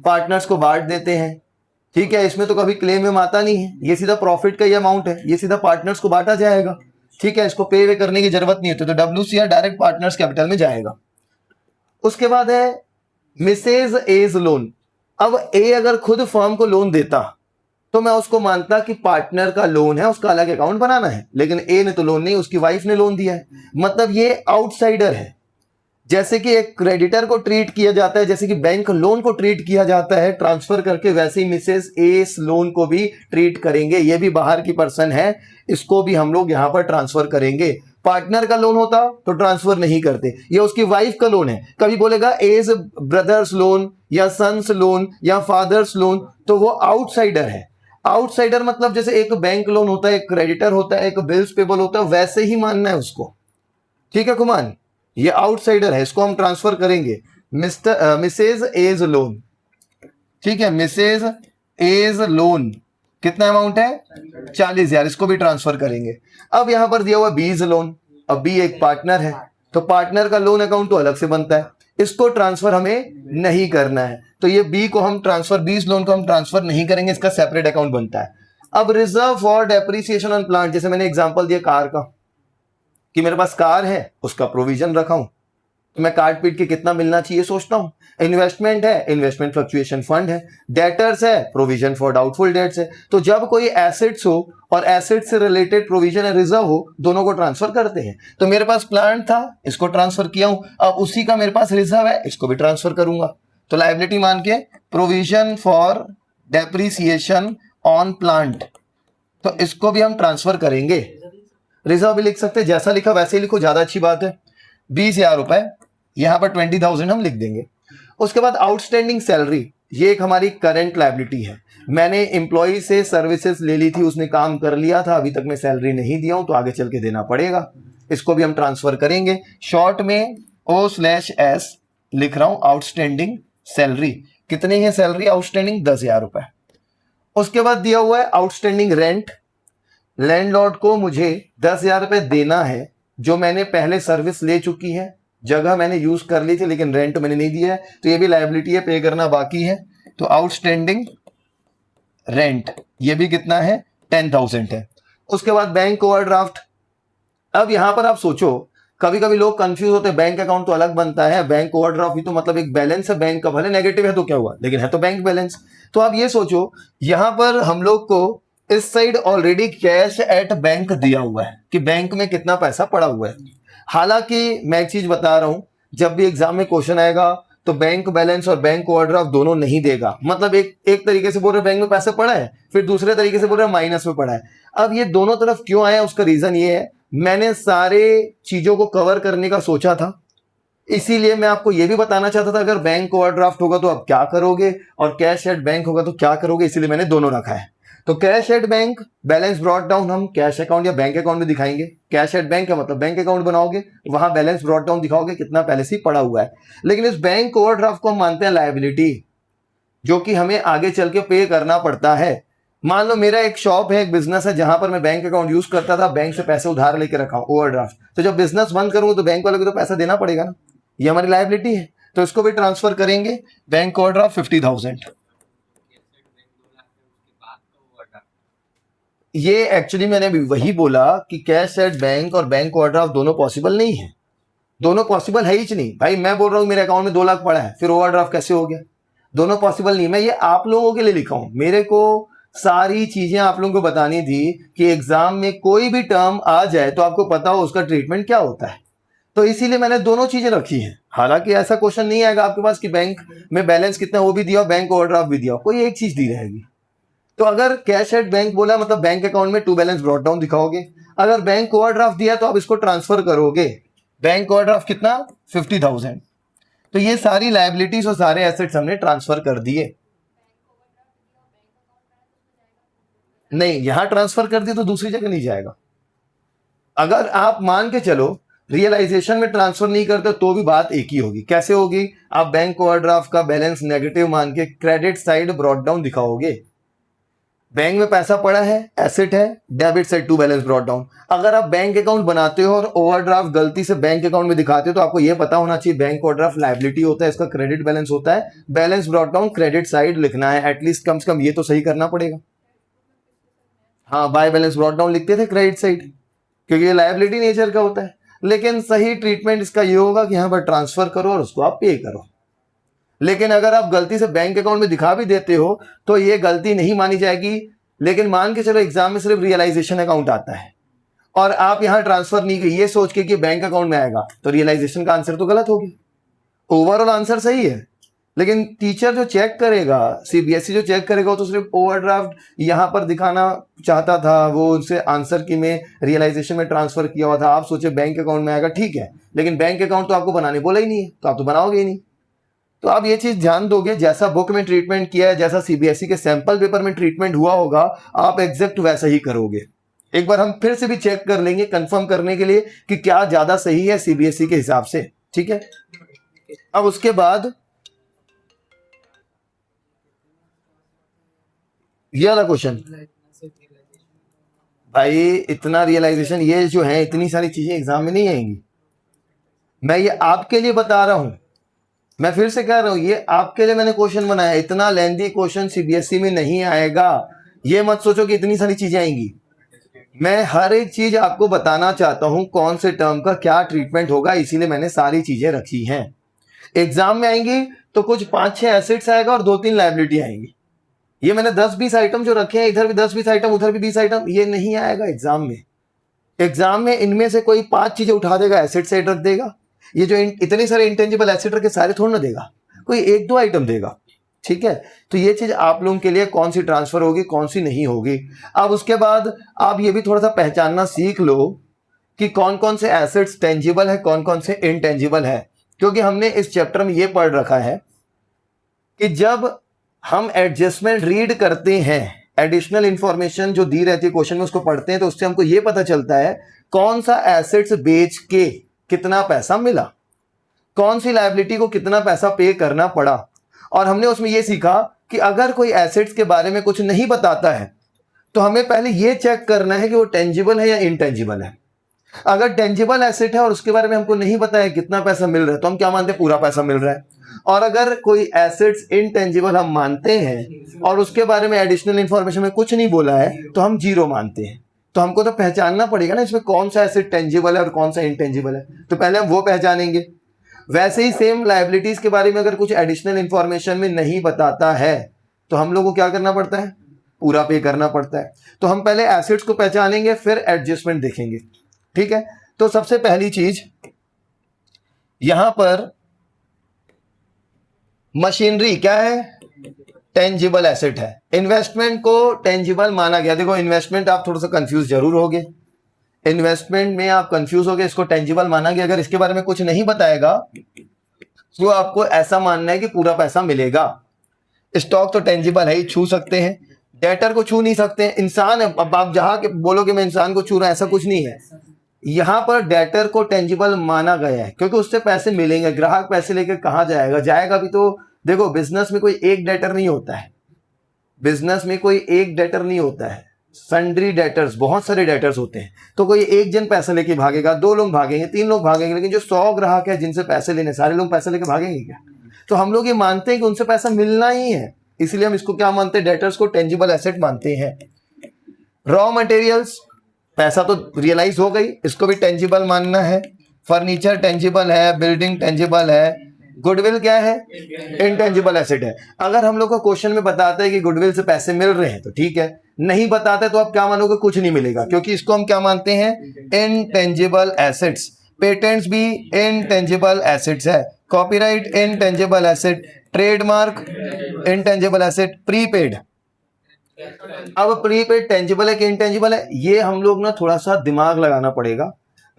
पार्टनर्स को बांट देते हैं, ठीक है। इसमें तो कभी क्लेम में आता नहीं है, ये सीधा प्रॉफिट का ही अमाउंट है, ये सीधा पार्टनर्स को बांटा जाएगा, ठीक है। इसको पे वे करने की जरूरत नहीं होती, तो WCR डायरेक्ट पार्टनर्स कैपिटल में जाएगा। उसके बाद है मिसेज एज लोन। अब ए अगर खुद फर्म को लोन देता तो मैं उसको मानता कि पार्टनर का लोन है, उसका अलग अकाउंट बनाना है, लेकिन ए ने तो लोन नहीं, उसकी वाइफ ने लोन दिया है, मतलब ये आउटसाइडर है। जैसे कि एक क्रेडिटर को ट्रीट किया जाता है, जैसे कि बैंक लोन को ट्रीट किया जाता है ट्रांसफर करके, वैसे ही मिसेस एस लोन को भी ट्रीट करेंगे। ये भी बाहर की पर्सन है, इसको भी हम लोग यहां पर ट्रांसफर करेंगे। पार्टनर का लोन होता तो ट्रांसफर नहीं करते, ये उसकी वाइफ का लोन है, कभी बोलेगा एज ब्रदर्स लोन या सन्स लोन या फादर्स लोन, तो वो आउटसाइडर है। आउटसाइडर मतलब जैसे एक बैंक लोन होता है, एक क्रेडिटर होता है, एक बिल्स पेबल होता है, वैसे ही मानना है उसको, ठीक है कुमान। ये आउटसाइडर है, इसको हम ट्रांसफर करेंगे मिसेज एज लोन, ठीक है। मिसेज एज लोन कितना अमाउंट है, 40,000, इसको भी ट्रांसफर करेंगे। अब यहां पर दिया हुआ बीज लोन, अब बी एक पार्टनर है तो पार्टनर का लोन अकाउंट तो अलग से बनता है, इसको ट्रांसफर हमें नहीं करना है, तो ये बी को हम ट्रांसफर, बीज लोन को हम ट्रांसफर नहीं करेंगे, इसका सेपरेट अकाउंट बनता है। अब reserve for depreciation on plant, जैसे मैंने एग्जांपल दिया कार का, कि मेरे पास कार है उसका प्रोविजन रखा हूं, मैं काट पीट के कितना मिलना चाहिए सोचता हूं। इन्वेस्टमेंट है, इन्वेस्टमेंट फ्लक्चुएशन फंड है। डेटर्स है, प्रोविजन फॉर डाउटफुल डेट्स है। तो जब कोई एसेट्स हो और एसेट से रिलेटेड प्रोविजन या रिजर्व हो, दोनों को ट्रांसफर करते हैं। तो मेरे पास प्लांट था, इसको ट्रांसफर किया हूं, अब उसी का मेरे पास रिजर्व है, इसको भी ट्रांसफर करूंगा। तो लायबिलिटी मान के provision for depreciation on plant, तो इसको भी हम ट्रांसफर करेंगे। रिजर्व भी लिख सकते हैं, जैसा लिखा वैसे ही लिखो, ज्यादा अच्छी बात है। 20,000 रुपए, यहां पर 20,000 हम लिख देंगे। उसके बाद आउटस्टैंडिंग सैलरी, ये एक हमारी करंट लायबिलिटी है। मैंने एम्प्लॉय से सर्विसेज ले ली थी, उसने काम कर लिया था, अभी तक मैं सैलरी नहीं दिया हूं, तो आगे चल के देना पड़ेगा। इसको भी हम ट्रांसफर करेंगे। शॉर्ट में O/S लिख रहा हूं, आउटस्टैंडिंग सैलरी। कितनी है सैलरी आउटस्टैंडिंग? 10,000 रुपए। उसके बाद दिया हुआ है आउटस्टैंडिंग रेंट। लैंडलॉर्ड को मुझे 10,000 रुपए देना है, जो मैंने पहले सर्विस ले चुकी है, जगह मैंने यूज कर ली थी लेकिन रेंट मैंने नहीं दिया है, तो ये भी लायबिलिटी है, पे करना बाकी है। तो आउटस्टैंडिंग रेंट ये भी कितना है? 10,000 है। उसके बाद बैंक ओवरड्राफ्ट। अब यहां पर आप सोचो, कभी कभी लोग कंफ्यूज होते हैं, बैंक अकाउंट तो अलग बनता है, बैंक ओवरड्राफ्ट भी तो मतलब एक बैलेंस है बैंक का, भले नेगेटिव है तो क्या हुआ, लेकिन है तो बैंक बैलेंस। तो आप ये सोचो, यहां पर हम लोग को इस side already cash at bank दिया हुआ है कि बैंक में कितना पैसा पड़ा हुआ है। हालांकि मैं एक चीज बता रहा हूं, जब भी एग्जाम में क्वेश्चन आएगा तो बैंक बैलेंस और बैंक ओवरड्राफ्ट दोनों नहीं देगा। मतलब एक तरीके से बोल रहे बैंक में पैसा पड़ा है, फिर दूसरे तरीके से बोल रहे माइनस में पड़ा है। अब ये दोनों तरफ क्यों आया, उसका रीजन ये है, मैंने सारे चीजों को कवर करने का सोचा था, इसीलिए मैं आपको यह भी बताना चाहता था अगर बैंक ओवरड्राफ्ट होगा तो आप क्या करोगे और कैश एट बैंक होगा तो क्या करोगे, इसीलिए मैंने दोनों रखा है। तो cash at bank balance brought down हम कैश अकाउंट या बैंक अकाउंट में दिखाएंगे। कैश एट बैंक का मतलब बैंक अकाउंट बनाओगे, वहां बैलेंस ब्रॉट डाउन दिखाओगे कितना पहले से पड़ा हुआ है। लेकिन इस बैंक ओवरड्राफ्ट को हम मानते हैं लायबिलिटी, जो कि हमें आगे चल के पे करना पड़ता है। मान लो मेरा एक शॉप है, एक बिजनेस है, जहां पर मैं बैंक अकाउंट यूज करता था, बैंक से पैसे उधार लेके रखा हूं ओवरड्राफ्ट, तो जब बिजनेस बंद करूंगा तो बैंक वालों को तो पैसा देना पड़ेगा ना, ये हमारी लायबिलिटी है। तो इसको भी ट्रांसफर करेंगे। Bank overdraft 50,000। ये एक्चुअली मैंने भी वही बोला कि कैश एट बैंक और बैंक ओवरड्राफ्ट दोनों पॉसिबल नहीं है, दोनों पॉसिबल है ही नहीं। भाई मैं बोल रहा हूं मेरे अकाउंट में 2 लाख पड़ा है, फिर ओवरड्राफ्ट कैसे हो गया? दोनों पॉसिबल नहीं। मैं ये आप लोगों के लिए लिखा हूं, मेरे को सारी चीजें आप लोगों को बतानी थी कि एग्जाम में कोई भी टर्म आ जाए तो आपको पता हो उसका ट्रीटमेंट क्या होता है, तो इसीलिए मैंने दोनों चीजें रखी हैं। हालांकि ऐसा क्वेश्चन नहीं आएगा आपके पास कि बैंक में बैलेंस कितना वो भी दिया, बैंक ओवरड्राफ्ट भी दिया, कोई एक चीज दी रहेगी। तो अगर कैश एट बैंक बोला मतलब बैंक अकाउंट में टू बैलेंस ब्रॉट डाउन दिखाओगे, अगर बैंक ओवरड्राफ्ट दिया तो आप इसको ट्रांसफर करोगे। बैंक ओवरड्राफ्ट कितना? 50,000। तो ये सारी लायबिलिटीज और सारे एसेट्स हमने ट्रांसफर कर दिए। नहीं, यहां ट्रांसफर कर दिए तो दूसरी जगह नहीं जाएगा। अगर आप मान के चलो रियलाइजेशन में ट्रांसफर नहीं करते तो भी बात एक ही होगी। कैसे होगी? आप बैंक ओवरड्राफ्ट का बैलेंस नेगेटिव मान के क्रेडिट साइड ब्रॉट डाउन दिखाओगे। बैंक में पैसा पड़ा है, एसेट है, debit side to balance brought down. अगर आप बैंक अकाउंट बनाते हो और ओवरड्राफ्ट गलती से बैंक अकाउंट में दिखाते हो तो आपको यह पता होना चाहिए बैंक ओवरड्राफ्ट लायबिलिटी होता है, इसका क्रेडिट बैलेंस होता है, balance brought down credit side लिखना है। एटलीस्ट कम से कम ये तो सही करना पड़ेगा। हाँ, बाय बैलेंस ब्रॉट डाउन लिखते थे क्रेडिट साइड, क्योंकि ये लायबिलिटी नेचर का होता है। लेकिन सही ट्रीटमेंट इसका ये होगा कि यहां पर ट्रांसफर करो और उसको आप पे करो। लेकिन अगर आप गलती से बैंक अकाउंट में दिखा भी देते हो तो ये गलती नहीं मानी जाएगी। लेकिन मान के चलो एग्जाम में सिर्फ रियलाइजेशन अकाउंट आता है और आप यहां ट्रांसफर नहीं की ये सोच के कि बैंक अकाउंट में आएगा, तो रियलाइजेशन का आंसर तो गलत होगी। ओवरऑल आंसर सही है, लेकिन टीचर जो चेक करेगा, सीबीएसई जो चेक करेगा, वो तो सिर्फ ओवरड्राफ्ट यहां पर दिखाना चाहता था। वो उनसे आंसर की में रियलाइजेशन में ट्रांसफर किया हुआ था। आप सोचे बैंक अकाउंट में आएगा, ठीक है, लेकिन बैंक अकाउंट तो आपको बनाने बोला ही नहीं है, तो आप तो बनाओगे ही नहीं। तो आप ये चीज ध्यान दोगे, जैसा बुक में ट्रीटमेंट किया है, जैसा सीबीएसई के सैंपल पेपर में ट्रीटमेंट हुआ होगा, आप एग्जैक्ट वैसा ही करोगे। एक बार हम फिर से भी चेक कर लेंगे कंफर्म करने के लिए कि क्या ज्यादा सही है सीबीएसई के हिसाब से, ठीक है। अब उसके बाद ये वाला क्वेश्चन, भाई इतना रियलाइजेशन, ये जो है इतनी सारी चीजें एग्जाम में नहीं आएंगी। मैं ये आपके लिए बता रहा हूं, मैं फिर से कह रहा हूं, ये आपके लिए मैंने क्वेश्चन बनाया। इतना लेंथी क्वेश्चन सीबीएसई में नहीं आएगा। ये मत सोचो कि इतनी सारी चीजें आएंगी, मैं हर एक चीज आपको बताना चाहता हूं कौन से टर्म का क्या ट्रीटमेंट होगा, इसीलिए मैंने सारी चीजें रखी हैं। एग्जाम में आएंगी तो कुछ 5-6 एसेट्स आएगा और 2-3 लायबिलिटी आएंगी। ये मैंने 10-20 आइटम जो रखे हैं, इधर भी 10-20 आइटम, उधर भी 20 आइटम, ये नहीं आएगा एग्जाम में। एग्जाम में इनमें से कोई 5 चीजें उठा देगा, एसेट साइड रख देगा। ये जो इतने सारे इंटेंजिबल एसेट रखे सारे थोड़ा ना देगा, कोई 1-2 आइटम देगा। ठीक है, तो ये चीज आप लोगों के लिए कौन सी ट्रांसफर होगी कौन सी नहीं होगी। अब उसके बाद आप ये भी थोड़ा सा पहचानना सीख लो कि कौन कौन से एसेट्स टेंजिबल है, कौन कौन से इनटेंजिबल है। क्योंकि हमने इस चैप्टर में ये पढ़ रखा है कि जब हम एडजस्टमेंट रीड करते हैं, एडिशनल इंफॉर्मेशन जो दी रहती है क्वेश्चन में उसको पढ़ते हैं, तो उससे हमको ये पता चलता है कौन सा एसेट्स बेच के कितना पैसा मिला, कौन सी लायबिलिटी को कितना पैसा पे करना पड़ा। और हमने उसमें यह सीखा कि अगर कोई एसेट्स के बारे में कुछ नहीं बताता है तो हमें पहले यह चेक करना है कि वो टेंजिबल है या इनटेंजिबल है। अगर टेंजिबल एसेट है और उसके बारे में हमको नहीं पता है कितना पैसा मिल रहा है, तो हम क्या मानते हैं, पूरा पैसा मिल रहा है। और अगर कोई एसेट्स इनटेंजिबल हम मानते हैं और उसके बारे में एडिशनल इंफॉर्मेशन में कुछ नहीं बोला है, तो हम जीरो मानते हैं। तो हमको तो पहचानना पड़ेगा ना इसमें कौन सा एसेट टेंजिबल है और कौन सा इनटेंजिबल है, तो पहले हम वो पहचानेंगे। वैसे ही सेम लायबिलिटीज के बारे में अगर कुछ एडिशनल इंफॉर्मेशन में नहीं बताता है तो हम लोग को क्या करना पड़ता है, पूरा पे करना पड़ता है। तो हम पहले एसेट्स को पहचानेंगे फिर एडजस्टमेंट देखेंगे। ठीक है, तो सबसे पहली चीज यहां पर मशीनरी क्या है, टेंजिबल एसेट है। इन्वेस्टमेंट को टेंजिबल माना गया। देखो इन्वेस्टमेंट आप थोड़ा सा कंफ्यूज जरूर होगे, इन्वेस्टमेंट में आप कंफ्यूज हो गए, इसको टेंजिबल माना गया। अगर इसके बारे में कुछ नहीं बताएगा तो आपको ऐसा मानना है कि पूरा पैसा मिलेगा। स्टॉक तो टेंजिबल है ही, छू सकते हैं, डेटर को छू नहीं सकते। इंसान है, अब आप जहां के बोलोगे मैं इंसान को छू रहा, ऐसा कुछ नहीं है। यहां पर डेटर को टेंजिबल माना गया है क्योंकि उससे पैसे मिलेंगे। ग्राहक पैसे लेकर कहां जाएगा, जाएगा भी तो देखो बिजनेस में कोई एक डेटर नहीं होता है, बिजनेस में कोई एक डेटर नहीं होता है, सन्ड्री डेटर्स, बहुत सारे डेटर्स होते हैं। तो कोई एक जन पैसा लेके भागेगा, 2 लोग भागेंगे, 3 लोग भागेंगे, लेकिन जो 100 ग्राहक है जिनसे पैसे लेने, सारे लोग पैसे लेके भागेंगे क्या? तो हम लोग ये मानते हैं कि उनसे पैसा मिलना ही है, इसलिए हम इसको क्या मानते हैं, डेटर्स को टेंजिबल एसेट मानते हैं। रॉ मटेरियल्स, पैसा तो रियलाइज हो गई, इसको भी टेंजिबल मानना है। फर्नीचर टेंजिबल है, बिल्डिंग टेंजिबल है। गुडविल क्या है, इनटेंजिबल एसेट है। अगर हम लोग को क्वेश्चन में बताते हैं कि गुडविल से पैसे मिल रहे हैं तो ठीक है, नहीं बताते तो आप क्या मानोगे, कुछ नहीं मिलेगा, क्योंकि इसको हम क्या मानते हैं, इनटेंजिबल एसेट्स। पेटेंट्स भी इनटेंजिबल एसेट्स है। Copyright intangible asset, trademark intangible asset. Prepaid, अब प्रीपेड टेंजिबल है कि इनटेंजिबल है, ये हम लोग ना थोड़ा सा दिमाग लगाना पड़ेगा।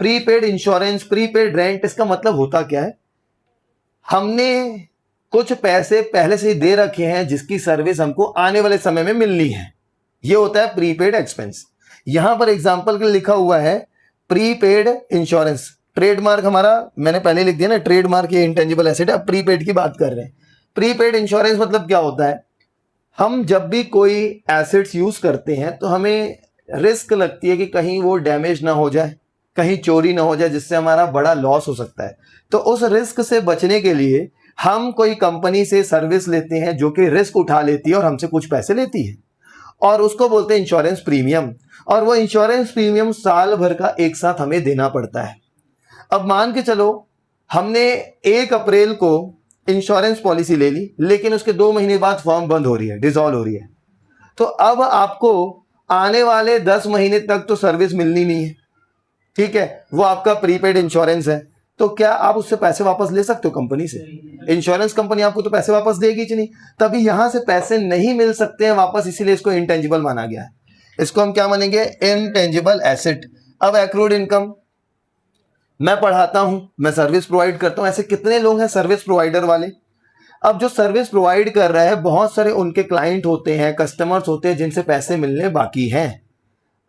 प्रीपेड इंश्योरेंस, प्रीपेड रेंट, इसका मतलब होता क्या है, हमने कुछ पैसे पहले से ही दे रखे हैं जिसकी सर्विस हमको आने वाले समय में मिलनी है, ये होता है प्रीपेड एक्सपेंस। यहां पर एग्जांपल के लिए लिखा हुआ है प्रीपेड इंश्योरेंस। ट्रेडमार्क हमारा मैंने पहले लिख दिया ना, ट्रेडमार्क ये इंटेंजिबल एसेट है, अब प्रीपेड की बात कर रहे हैं। प्रीपेड इंश्योरेंस मतलब क्या होता है, हम जब भी कोई एसेट्स यूज करते हैं तो हमें रिस्क लगती है कि कहीं वो डैमेज ना हो जाए, कहीं चोरी ना हो जाए, जिससे हमारा बड़ा लॉस हो सकता है। तो उस रिस्क से बचने के लिए हम कोई कंपनी से सर्विस लेते हैं जो कि रिस्क उठा लेती है और हमसे कुछ पैसे लेती है, और उसको बोलते हैं इंश्योरेंस प्रीमियम। और वो इंश्योरेंस प्रीमियम साल भर का एक साथ हमें देना पड़ता है। अब मान के चलो हमने 1 अप्रैल को इंश्योरेंस पॉलिसी ले ली, लेकिन उसके 2 महीने बाद फर्म बंद हो रही है, डिसॉल्व हो रही है, तो अब आपको आने वाले 10 महीने तक तो सर्विस मिलनी नहीं है, ठीक है, वो आपका प्रीपेड इंश्योरेंस है। तो क्या आप उससे पैसे वापस ले सकते हो कंपनी से? इंश्योरेंस कंपनी आपको तो पैसे वापस देगी ही नहीं, तभी यहां से पैसे नहीं मिल सकते हैं वापस, इसीलिए इसको इंटेंजिबल माना गया है। इसको हम क्या मानेंगे, इनटेंजिबल एसेट। अब एक्रूड इनकम, मैं पढ़ाता हूं, मैं सर्विस प्रोवाइड करता हूं, ऐसे कितने लोग हैं सर्विस प्रोवाइडर वाले। अब जो सर्विस प्रोवाइड कर रहा है बहुत सारे उनके क्लाइंट होते हैं, कस्टमर्स होते हैं जिनसे पैसे मिलने बाकी हैं।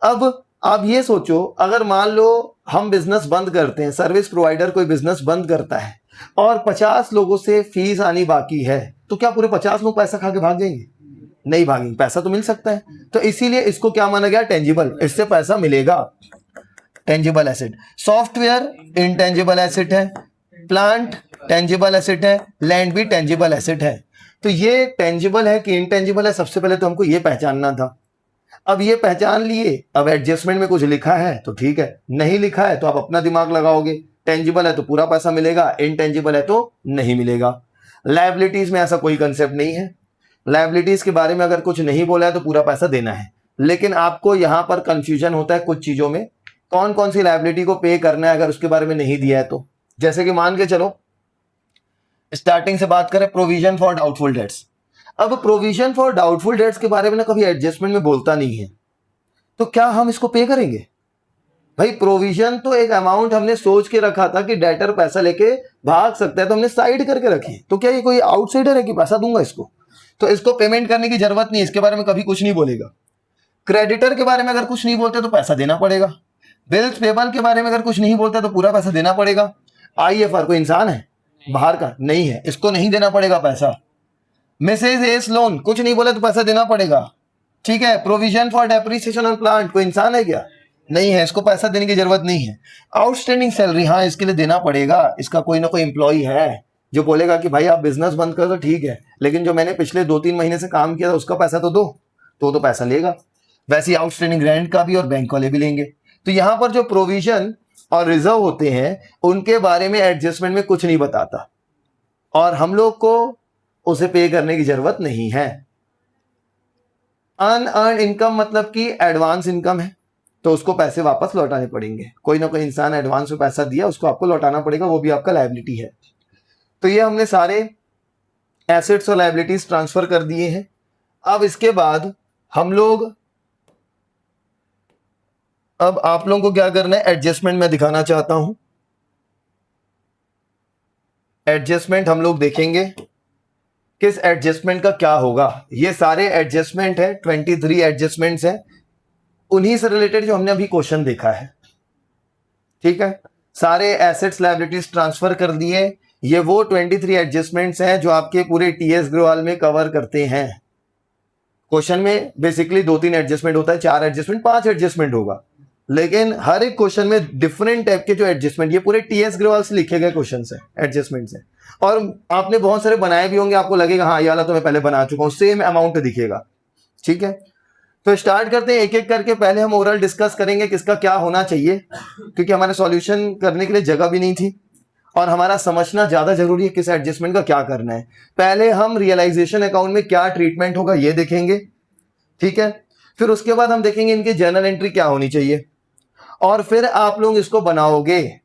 अब आप ये सोचो, अगर मान लो हम बिजनेस बंद करते हैं, सर्विस प्रोवाइडर कोई बिजनेस बंद करता है और 50 लोगों से फीस आनी बाकी है, तो क्या पूरे 50 लोग पैसा खा के भाग जाएंगे? नहीं भागेंगे, पैसा तो मिल सकता है। तो इसीलिए इसको क्या माना गया, टेंजिबल, इससे पैसा मिलेगा, tangible asset. Software intangible asset है, प्लांट टेंजिबल एसेट है, लैंड भी टेंजिबल एसेट है। तो ये टेंजिबल है कि इनटेंजिबल है, सबसे पहले तो हमको ये पहचानना था। अब ये पहचान लिए, अब एडजस्टमेंट में कुछ लिखा है तो ठीक है, नहीं लिखा है तो आप अपना दिमाग लगाओगे। टेंजिबल है तो पूरा पैसा मिलेगा, इनटेंजिबल है तो नहीं मिलेगा। लायबिलिटीज में ऐसा कोई कंसेप्ट नहीं है। लायबिलिटीज के बारे में अगर कुछ नहीं बोला है तो पूरा पैसा देना है, लेकिन आपको यहां पर कंफ्यूजन होता है कुछ चीजों में, कौन कौन सी लायबिलिटी को पे करना है अगर उसके बारे में नहीं दिया है तो। जैसे कि मान के चलो स्टार्टिंग से बात करें प्रोविजन फॉर डाउटफुल डेट्स। अब प्रोविजन फॉर डाउटफुल डेट्स के बारे में ना कभी एडजस्टमेंट में बोलता नहीं है, तो क्या हम इसको पे करेंगे? भाई प्रोविजन तो एक अमाउंट हमने सोच के रखा था कि डेटर पैसा लेके भाग सकता है, तो हमने साइड करके रखी, तो क्या ये कोई आउटसाइडर है कि पैसा दूंगा इसको? तो इसको पेमेंट करने की जरूरत नहीं, इसके बारे में कभी कुछ नहीं बोलेगा। क्रेडिटर के बारे में अगर कुछ नहीं बोलते तो पैसा देना पड़ेगा। बिल्स पेबल के बारे में अगर कुछ नहीं बोलते तो पूरा पैसा देना पड़ेगा। आईएफआर कोई इंसान है बाहर का? नहीं है, इसको नहीं देना पड़ेगा पैसा। मिसेज एस लोन कुछ नहीं बोले तो पैसा देना पड़ेगा, ठीक है। Provision for depreciation on plant कोई इंसान है क्या? नहीं है, इसको पैसा देने की जरूरत नहीं है। आउटस्टैंडिंग सैलरी, हाँ इसके लिए देना पड़ेगा, इसका कोई ना कोई एम्प्लॉय है जो बोलेगा कि भाई आप बिजनेस बंद कर दो, ठीक है, लेकिन जो मैंने पिछले 2-3 महीने से काम किया था उसका पैसा तो दो, तो पैसा लेगा। वैसे आउटस्टैंडिंग रेंट का भी और बैंक वाले भी लेंगे। तो यहां पर जो प्रोविजन और रिजर्व होते हैं उनके बारे में एडजस्टमेंट में कुछ नहीं बताता, और हम लोग को उसे पे करने की जरूरत नहीं है। अनअर्न्ड इनकम मतलब कि एडवांस इनकम है, तो उसको पैसे वापस लौटाने पड़ेंगे। कोई ना कोई इंसान एडवांस में पैसा दिया, उसको आपको लौटाना पड़ेगा, वो भी आपका लायबिलिटी है। तो ये हमने सारे एसेट्स और लायबिलिटीज ट्रांसफर कर दिए हैं। अब इसके बाद हम लोग, अब आप लोगों को क्या करना है, एडजस्टमेंट मैं दिखाना चाहता हूं। एडजस्टमेंट हम लोग देखेंगे किस एडजस्टमेंट का क्या होगा। ये सारे एडजस्टमेंट है, 23 एडजस्टमेंट्स हैं, उन्हीं से रिलेटेड जो हमने अभी क्वेश्चन देखा है, ठीक है। सारे एसेट्स लायबिलिटीज ट्रांसफर कर दिए। ये वो 23 एडजस्टमेंट्स हैं जो आपके पूरे टीएस ग्रोवाल में कवर करते हैं। क्वेश्चन में बेसिकली 2-3 एडजस्टमेंट होता है, 4 एडजस्टमेंट, 5 एडजस्टमेंट होगा, लेकिन हर एक क्वेश्चन में डिफरेंट टाइप के जो एडजस्टमेंट, ये पूरे टीएस ग्रोवाल से लिखे गए क्वेश्चन है, एडजस्टमेंट्स हैं। और आपने बहुत सारे बनाए भी होंगे, आपको लगेगा हाँ ये वाला तो मैं पहले बना चुका हूं, सेम अमाउंट दिखेगा, ठीक है। तो स्टार्ट करते हैं एक एक करके। पहले हम ओवरऑल डिस्कस करेंगे किसका क्या होना चाहिए, क्योंकि हमारे सॉल्यूशन करने के लिए जगह भी नहीं थी और हमारा समझना ज्यादा जरूरी है किस एडजस्टमेंट का क्या करना है। पहले हम रियलाइजेशन अकाउंट में क्या ट्रीटमेंट होगा ये देखेंगे, ठीक है। फिर उसके बाद हम देखेंगे इनकी जर्नल एंट्री क्या होनी चाहिए, और फिर आप लोग इसको बनाओगे।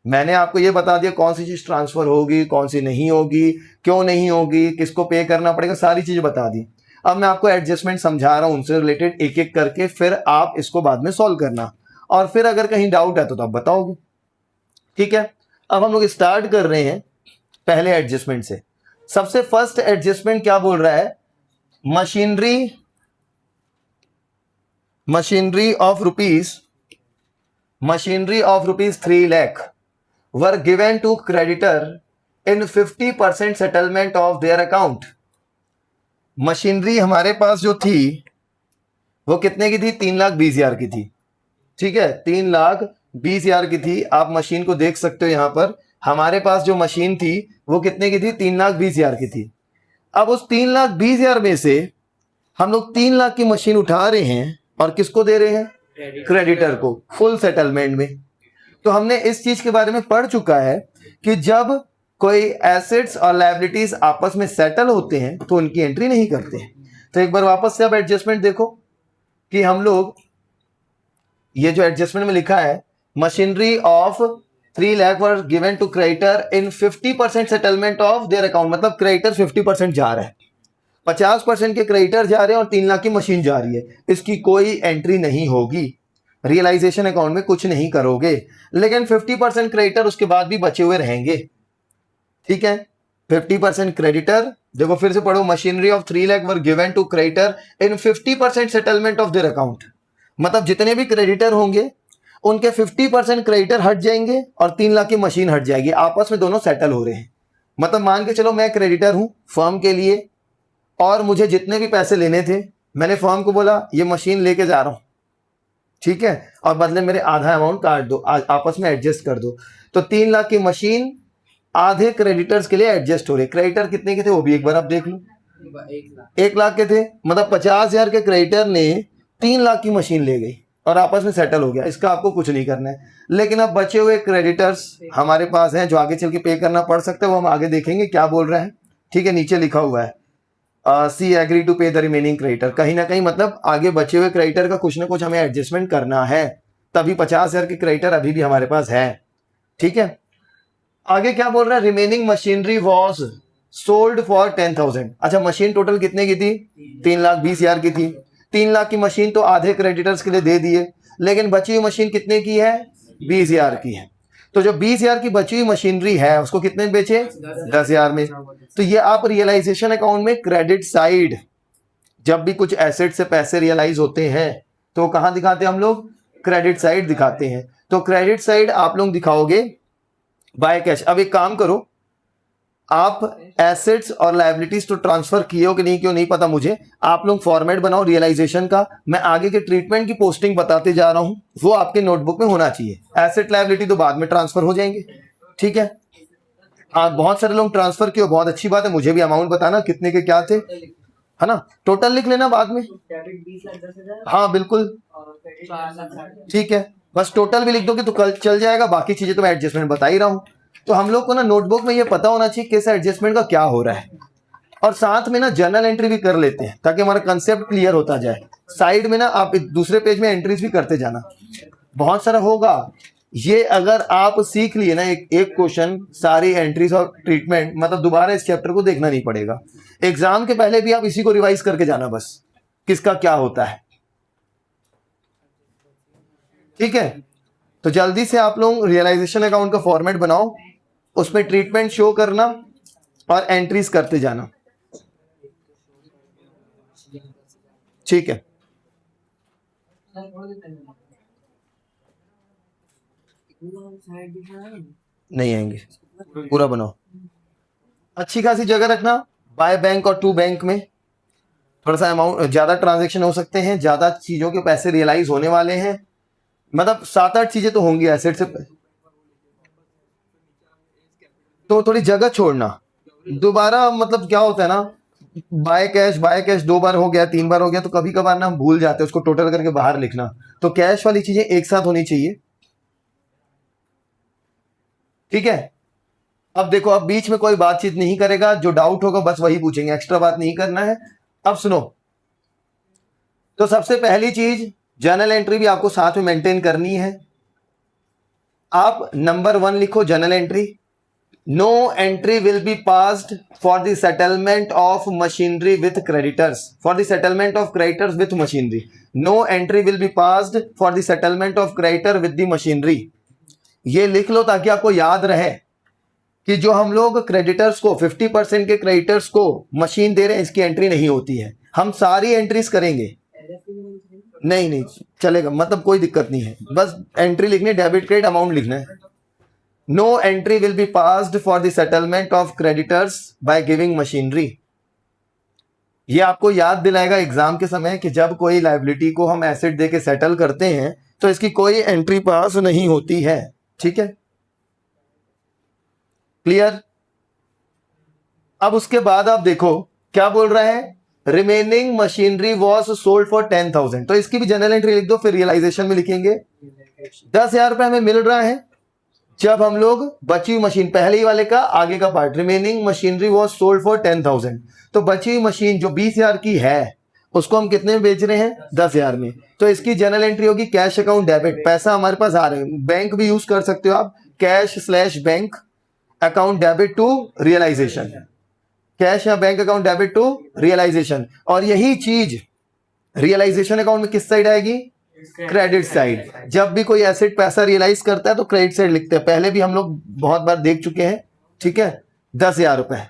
मैंने आपको ये बता दिया कौन सी चीज ट्रांसफर होगी, कौन सी नहीं होगी, क्यों नहीं होगी, किसको पे करना पड़ेगा, सारी चीजें बता दी। अब मैं आपको एडजस्टमेंट समझा रहा हूं, उनसे रिलेटेड एक एक करके, फिर आप इसको बाद में सॉल्व करना, और फिर अगर कहीं डाउट है तो आप बताओगे, ठीक है। अब हम लोग स्टार्ट कर रहे हैं पहले एडजस्टमेंट से। सबसे फर्स्ट एडजस्टमेंट क्या बोल रहा है, machinery of rupees 3 lakh were given to creditor in 50% settlement of their account। Machinery हमारे पास जो थी वो कितने की थी, 3,20,000 की थी, ठीक है, 3,20,000 की थी। आप मशीन को देख सकते हो यहां पर, हमारे पास जो मशीन थी वो कितने की थी, 3,20,000 की थी। अब उस 3,20,000 में से हम लोग 3 लाख की मशीन उठा रहे हैं और किसको दे रहे हैं, क्रेडिटर को, फुल सेटलमेंट में। तो हमने इस चीज के बारे में पढ़ चुका है कि जब कोई एसेट्स और लायबिलिटीज आपस में सेटल होते हैं तो उनकी एंट्री नहीं करते हैं। तो एक बार वापस से अब एडजस्टमेंट देखो कि हम लोग, ये जो एडजस्टमेंट में लिखा है, machinery of 3 lakh were given to creditor in 50% settlement of their account, मतलब क्रेडिटर 50% जा रहा है, 50% के क्रेडिटर जा रहे हैं और 3 लाख की मशीन जा रही है, इसकी कोई एंट्री नहीं होगी, रियलाइजेशन अकाउंट में कुछ नहीं करोगे। लेकिन 50% क्रेडिटर उसके बाद भी बचे हुए रहेंगे, ठीक है। 50% क्रेडिटर, देखो फिर से पढ़ो, machinery of 3 lakh were given to creditor in 50% settlement of their account, मतलब जितने भी क्रेडिटर होंगे उनके 50% क्रेडिटर हट जाएंगे और 3 लाख की मशीन हट जाएगी, आपस में दोनों सेटल हो रहे हैं। मतलब मान के चलो मैं क्रेडिटर हूं फर्म के लिए और मुझे जितने भी पैसे लेने थे मैंने फर्म को बोला ये मशीन लेके जा रहा हूं, ठीक है, और बदले मेरे आधा अमाउंट काट दो, आपस में एडजस्ट कर दो। तो 3 लाख की मशीन आधे क्रेडिटर्स के लिए एडजस्ट हो रही है। क्रेडिटर कितने के थे वो भी एक बार आप देख लो, 1 लाख के थे, मतलब 50,000 के क्रेडिटर ने 3 लाख की मशीन ले गई और आपस में सेटल हो गया, इसका आपको कुछ नहीं करना है। लेकिन अब बचे हुए क्रेडिटर्स हमारे पास हैं जो आगे चल के पे करना पड़ सकता है, वो हम आगे देखेंगे क्या बोल रहे हैं। ठीक है, नीचे लिखा हुआ है सी एग्री टू पे द रिमेनिंग क्रेडिटर। कहीं ना कहीं मतलब आगे बचे हुए क्रेडिटर का कुछ ना कुछ हमें एडजस्टमेंट करना है, तभी 50,000 के क्रेडिटर अभी भी हमारे पास है। ठीक है, आगे क्या बोल रहा है, remaining machinery was sold for 10,000। अच्छा, मशीन टोटल कितने की थी, 3,20,000 की थी। 3 लाख की मशीन तो आधे क्रेडिटर्स के लिए दे दिए, लेकिन बची हुई मशीन कितने की है, 20,000 की है। तो जो 20,000 की बची हुई मशीनरी है उसको कितने में बेचे, 10,000 में। तो ये आप रियलाइजेशन अकाउंट में क्रेडिट साइड, जब भी कुछ एसेट से पैसे रियलाइज होते हैं तो कहां दिखाते हैं हम लोग, क्रेडिट साइड दिखाते हैं। तो क्रेडिट साइड आप लोग दिखाओगे बाय कैश। अब एक काम करो, आप एसेट्स और लायबिलिटीज तो ट्रांसफर किए हो कि नहीं क्यों नहीं पता मुझे, आप लोग फॉर्मेट बनाओ रियलाइजेशन का। मैं आगे के ट्रीटमेंट की पोस्टिंग बताते जा रहा हूं, वो आपके नोटबुक में होना चाहिए। एसेट लायबिलिटी तो बाद में ट्रांसफर हो जाएंगे। ठीक है, हाँ बहुत सारे लोग ट्रांसफर किए, बहुत अच्छी बात है। मुझे भी अमाउंट बताना कितने के क्या थे, है ना। टोटल लिख लेना बाद में, हाँ बिल्कुल ठीक है, बस टोटल भी लिख दोगे तो कल चल जाएगा। बाकी चीजें तो मैं एडजस्टमेंट बता ही रहा हूं। तो हम लोग को ना नोटबुक में ये पता होना चाहिए किस एडजस्टमेंट का क्या हो रहा है, और साथ में ना जर्नल एंट्री भी कर लेते हैं ताकि हमारा कंसेप्ट क्लियर होता जाए। साइड में ना आप दूसरे पेज में एंट्रीज भी करते जाना, बहुत सारा होगा ये। अगर आप सीख लिए ना एक क्वेश्चन, सारी एंट्रीज और ट्रीटमेंट, मतलब दोबारा इस चैप्टर को देखना नहीं पड़ेगा। एग्जाम के पहले भी आप इसी को रिवाइज करके जाना बस, किसका क्या होता है। ठीक है, तो जल्दी से आप लोग रियलाइजेशन अकाउंट का फॉर्मेट बनाओ, उसमें ट्रीटमेंट शो करना और एंट्रीज करते जाना। ठीक है, नहीं आएंगे, पूरा बनाओ। अच्छी खासी जगह रखना, बाय बैंक और टू बैंक में थोड़ा सा अमाउंट, ज्यादा ट्रांजेक्शन हो सकते हैं, ज्यादा चीजों के पैसे रियलाइज होने वाले हैं, मतलब 7-8 चीजें तो होंगी एसेट से, तो थोड़ी जगह छोड़ना। दोबारा मतलब क्या होता है ना, बाय कैश 2 बार हो गया, 3 बार हो गया, तो कभी कभार ना हम भूल जाते हैं उसको टोटल करके बाहर लिखना। तो कैश वाली चीजें एक साथ होनी चाहिए। ठीक है, अब देखो, अब बीच में कोई बातचीत नहीं करेगा, जो डाउट होगा बस वही पूछेंगे, एक्स्ट्रा बात नहीं करना है। अब सुनो, तो सबसे पहली चीज जर्नल एंट्री भी आपको साथ में मेंटेन करनी है। आप नंबर 1 लिखो, journal entry, no entry will be passed for the settlement of machinery with creditors, for the settlement of creditors with machinery. No entry will be passed for the settlement of creditor with the machinery. ये लिख लो ताकि आपको याद रहे कि जो हम लोग क्रेडिटर्स को 50% के क्रेडिटर्स को मशीन दे रहे हैं, इसकी एंट्री नहीं होती है। हम सारी एंट्रीज करेंगे, नहीं चलेगा, मतलब कोई दिक्कत नहीं है, बस एंट्री लिखनी, डेबिट क्रेडिट अमाउंट लिखना है। No entry will be passed for the settlement of creditors by giving machinery. ये आपको याद दिलाएगा एग्जाम के समय कि जब कोई लायबिलिटी को हम एसेट दे के सेटल करते हैं तो इसकी कोई एंट्री पास नहीं होती है। ठीक है, क्लियर। अब उसके बाद आप देखो क्या बोल रहा है, remaining machinery was sold for 10,000। तो इसकी भी जनरल एंट्री लिख दो, फिर रियलाइजेशन में लिखेंगे 10,000 रुपए हमें मिल रहा है जब हम लोग बची हुई मशीन, पहले ही वाले का आगे का part, remaining machinery was sold for 10,000। तो बची हुई मशीन जो 20,000 की है उसको हम कितने में बेच रहे हैं, 10,000 में। तो इसकी जनरल एंट्री होगी कैश अकाउंट डेबिट, पैसा हमारे पास आ रहे हैं, बैंक भी यूज कर सकते हो आप, cash bank account debit to realisation, cash या bank account debit to realisation. और यही चीज रियलाइजेशन अकाउंट में किस साइड आएगी, क्रेडिट साइड। जब भी कोई एसेट पैसा रियलाइज करता है तो क्रेडिट साइड लिखते हैं, पहले भी हम लोग बहुत बार देख चुके हैं। ठीक है, 10,000 रुपए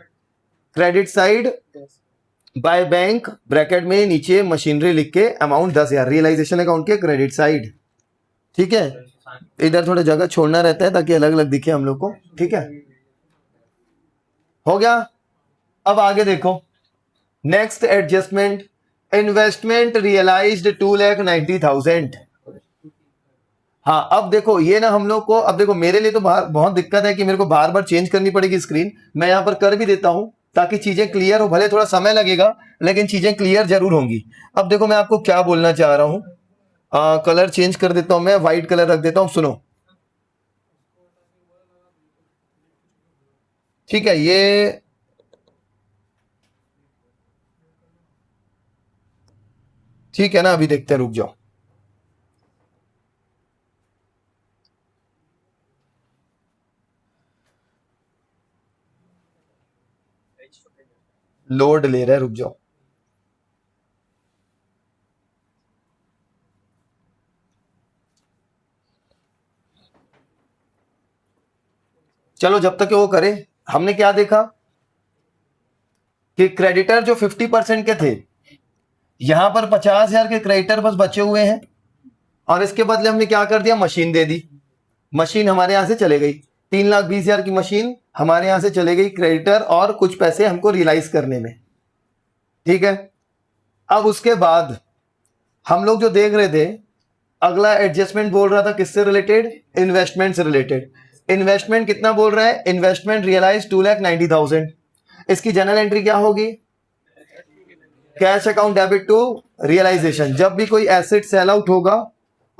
credit side by bank, bracket में नीचे मशीनरी लिख के अमाउंट 10,000 रियलाइजेशन अकाउंट के क्रेडिट साइड। ठीक है, इधर थोड़ा जगह छोड़ना रहता है ताकि अलग अलग दिखे हम लोग को। ठीक है, हो गया। अब आगे देखो, नेक्स्ट एडजस्टमेंट, इन्वेस्टमेंट रियलाइज्ड 2,90,000। हाँ, अब देखो ये ना हम लोग को, अब देखो मेरे लिए तो बहुत दिक्कत है कि मेरे को बार बार चेंज करनी पड़ेगी स्क्रीन, मैं यहां पर कर भी देता हूं ताकि चीजें क्लियर हो, भले थोड़ा समय लगेगा लेकिन चीजें क्लियर जरूर होंगी। अब देखो मैं आपको क्या बोलना चाह रहा हूं, कलर चेंज कर देता हूं, मैं व्हाइट कलर रख देता हूं, सुनो। ठीक है, ये ठीक है ना, अभी देखते हैं, रुक जाओ। लोड ले रहा है, रुक जाओ। चलो जब तक वो करे, हमने क्या देखा कि क्रेडिटर जो 50% के थे, यहां पर 50,000 के क्रेडिटर बस बचे हुए हैं, और इसके बदले हमने क्या कर दिया, मशीन दे दी। मशीन हमारे यहां से चले गई, 3,20,000 की मशीन हमारे यहां से चले गई क्रेडिटर, और कुछ पैसे हमको रियलाइज करने में। ठीक है, अब उसके बाद हम लोग जो देख रहे थे, अगला एडजस्टमेंट बोल रहा था किससे रिलेटेड, इन्वेस्टमेंट से रिलेटेड। इन्वेस्टमेंट कितना बोल रहा है, इन्वेस्टमेंट रियलाइज 2,90,000। इसकी जनरल एंट्री क्या होगी, cash account debit to realisation. जब भी कोई एसेट सेल आउट होगा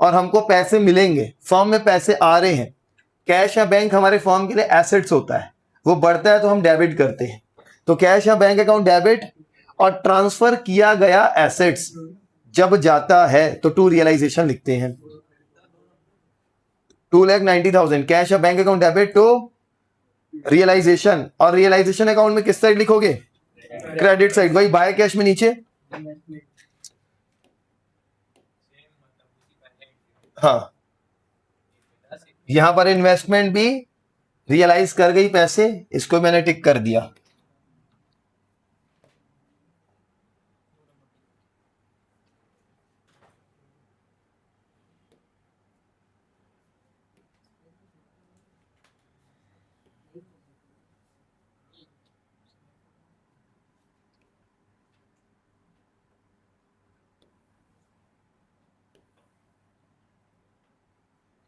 और हमको पैसे मिलेंगे, फर्म में पैसे आ रहे हैं, कैश या बैंक हमारे फर्म के लिए एसेट्स होता है, वो बढ़ता है तो हम डेबिट करते हैं। तो कैश या बैंक अकाउंट डेबिट, और ट्रांसफर किया गया एसेट्स जब जाता है तो टू रियलाइजेशन लिखते हैं। 2,90,000 कैश या bank account debit to realisation, और रियलाइजेशन अकाउंट में किस साइड लिखोगे, क्रेडिट साइड, वही बाय कैश में नीचे। हाँ, यहां पर इन्वेस्टमेंट भी रियलाइज कर गई पैसे, इसको मैंने टिक कर दिया।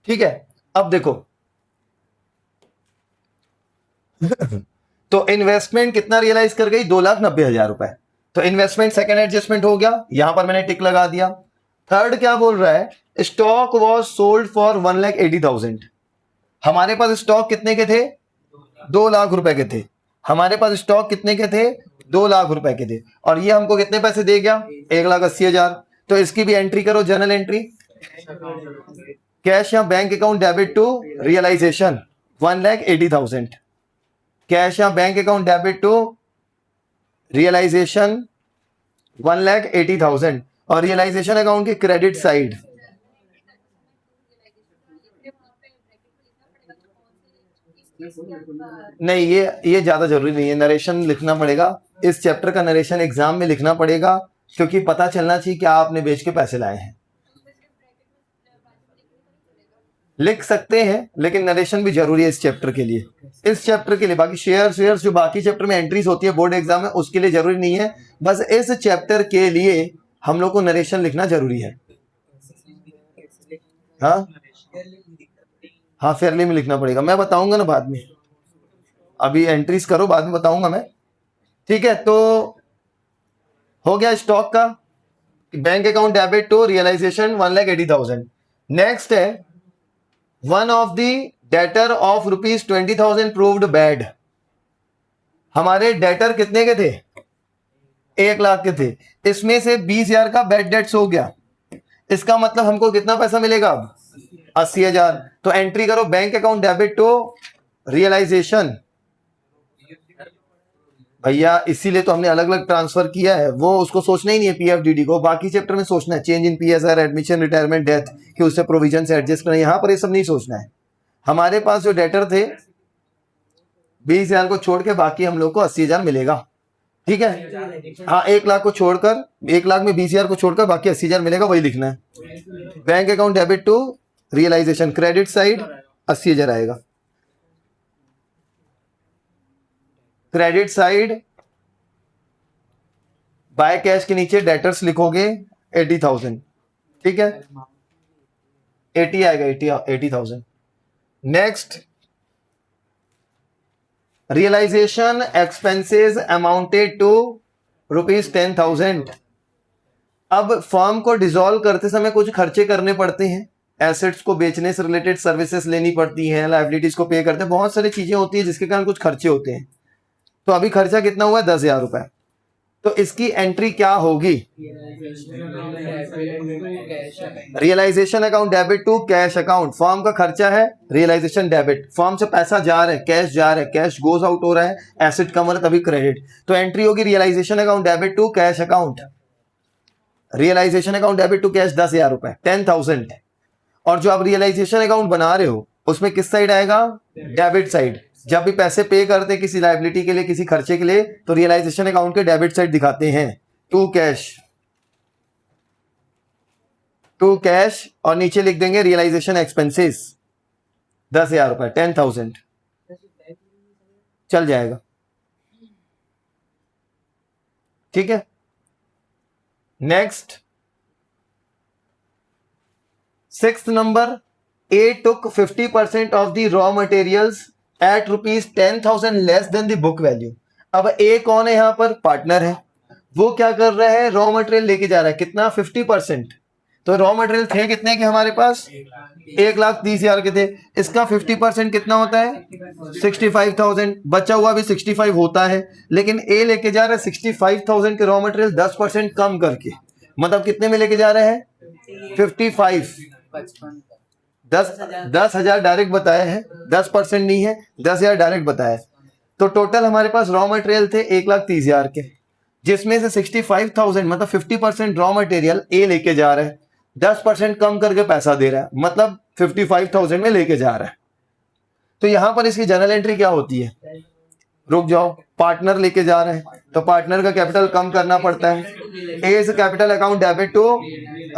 ठीक है, अब देखो तो इन्वेस्टमेंट कितना रियलाइज कर गई, 2,90,000 रुपए। तो इन्वेस्टमेंट सेकंड एडजस्टमेंट हो गया, यहां पर मैंने टिक लगा दिया। थर्ड क्या बोल रहा है, स्टॉक वॉज सोल्ड फॉर 1,80,000। हमारे पास स्टॉक कितने के थे, 2 लाख रुपए के थे। हमारे पास स्टॉक कितने के थे, 2 लाख रुपए के थे, और ये हमको कितने पैसे दे गया, 1,80,000। तो इसकी भी एंट्री करो, जर्नल एंट्री, कैश या bank account debit to realisation 1,80,000। Cash या bank account debit to realisation 1,80,000, और रियलाइजेशन अकाउंट की क्रेडिट साइड, नहीं ये ज्यादा जरूरी नहीं है, नरेशन लिखना पड़ेगा, इस चैप्टर का नरेशन एग्जाम में लिखना पड़ेगा, क्योंकि पता चलना चाहिए कि आपने बेच के पैसे लाए हैं। लिख सकते हैं लेकिन नरेशन भी जरूरी है इस चैप्टर के लिए, इस चैप्टर के लिए। बाकी शेयर जो बाकी चैप्टर में एंट्रीज होती है बोर्ड एग्जाम में, उसके लिए जरूरी नहीं है, बस इस चैप्टर के लिए हम लोग को नरेशन लिखना जरूरी है। हाँ हाँ, फेयरली में लिखना पड़ेगा, मैं बताऊंगा ना बाद में, अभी एंट्रीज करो, बाद में बताऊंगा मैं। ठीक है, तो हो गया स्टॉक का, bank account debit to realisation 1,80,000। Next है one of the debtor of ₹20,000 proved bad. हमारे डेटर कितने के थे, 1 लाख के थे, इसमें से 20,000 का बैड डेट्स हो गया। इसका मतलब हमको कितना पैसा मिलेगा अब, 80,000। तो एंट्री करो, bank account debit to realisation. भैया इसीलिए तो हमने अलग अलग ट्रांसफर किया है, वो उसको सोचना ही नहीं है पीएफडीडी को, बाकी चैप्टर में सोचना है, change in PSR, admission, retirement, death, कि उससे प्रोविजन से एडजस्ट करना, यहां पर ये सब नहीं सोचना है। हमारे पास जो डेटर थे 20,000 को छोड़ के बाकी हम लोग को 80,000 मिलेगा। ठीक है, हाँ, 1 लाख को छोड़कर, 1 लाख में 20,000 को छोड़कर बाकी 80,000 मिलेगा, वही लिखना है। Bank account debit to realisation, credit side 80,000 आएगा, क्रेडिट साइड बाय कैश के नीचे डेटर्स लिखोगे 80,000। ठीक है, 80 आएगा, 80,000। Next realisation expenses amounted to ₹10,000। अब फर्म को डिसॉल्व करते समय कुछ खर्चे करने पड़ते हैं, एसेट्स को बेचने से रिलेटेड सर्विसेज लेनी पड़ती हैं, लाइबिलिटीज को पे करते हैं, बहुत सारी चीजें होती हैं जिसके कारण कुछ खर्चे होते हैं। तो अभी खर्चा कितना हुआ है? 10,000 रुपए। तो इसकी एंट्री क्या होगी? Realisation account debit to cash account. Firm का खर्चा है रियलाइजेशन डेबिट, फर्म से पैसा जा रहा है, कैश जा रहा है, कैश गोज आउट हो रहा है, एसेट कम हो रहा है, तभी क्रेडिट। तो एंट्री होगी realisation account debit to cash account. Realisation account debit to cash 10,000 रुपए, 10,000। और जो आप रियलाइजेशन अकाउंट बना रहे हो उसमें किस साइड आएगा? Debit side. जब भी पैसे पे करते किसी लायबिलिटी के लिए, किसी खर्चे के लिए, तो रियलाइजेशन अकाउंट के डेबिट साइड दिखाते हैं टू कैश और नीचे लिख देंगे रियलाइजेशन एक्सपेंसेस 10,000 रुपए, 10,000 चल जाएगा। ठीक है। Next 6th number, A took 50% of the raw materials at ₹10,000 less than the book value. अब A कौन है? यहां पर पार्टनर है। वो क्या कर रहा है? रॉ मटेरियल लेके जा रहा है। कितना? 50%। तो रॉ मटेरियल थे कितने के हमारे पास? 1,30,000 के थे। इसका 50% कितना होता है? 65,000। बचा हुआ भी 65 होता है, लेकिन ए लेके जा रहा है 65,000 के रॉ मटेरियल 10% कम करके। मतलब कितने में लेके जा रहे हैं? 55। 10,000 डायरेक्ट बताया है, 10% नहीं है, 10,000 डायरेक्ट बताया है। तो टोटल हमारे पास रॉ मटेरियल थे 1,30,000 के, जिसमें से 65,000 मतलब 50% रॉ मटेरियल ए लेके जा रहा है, 10% कम करके पैसा दे रहा है, मतलब 55,000 में लेके जा रहा है। तो यहां पर इसकी जनरल एंट्री क्या होती है? रुक जाओ, पार्टनर लेके जा रहे हैं तो पार्टनर का कैपिटल कम करना पड़ता है। A is capital account debit to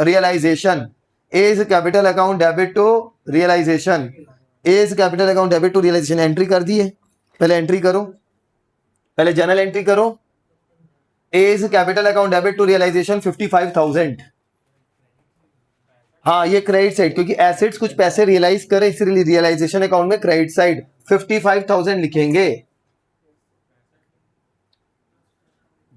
realisation, A is capital account debit to realization, A is capital account debit to realization। Entry कर दी है, पहले एंट्री करो, पहले जनरल एंट्री करो। A is capital account debit to realization 55,000। हाँ, ये credit side, क्योंकि assets कुछ पैसे रियलाइज करे, इसलिए रियलाइजेशन अकाउंट में क्रेडिट साइड 55,000 लिखेंगे।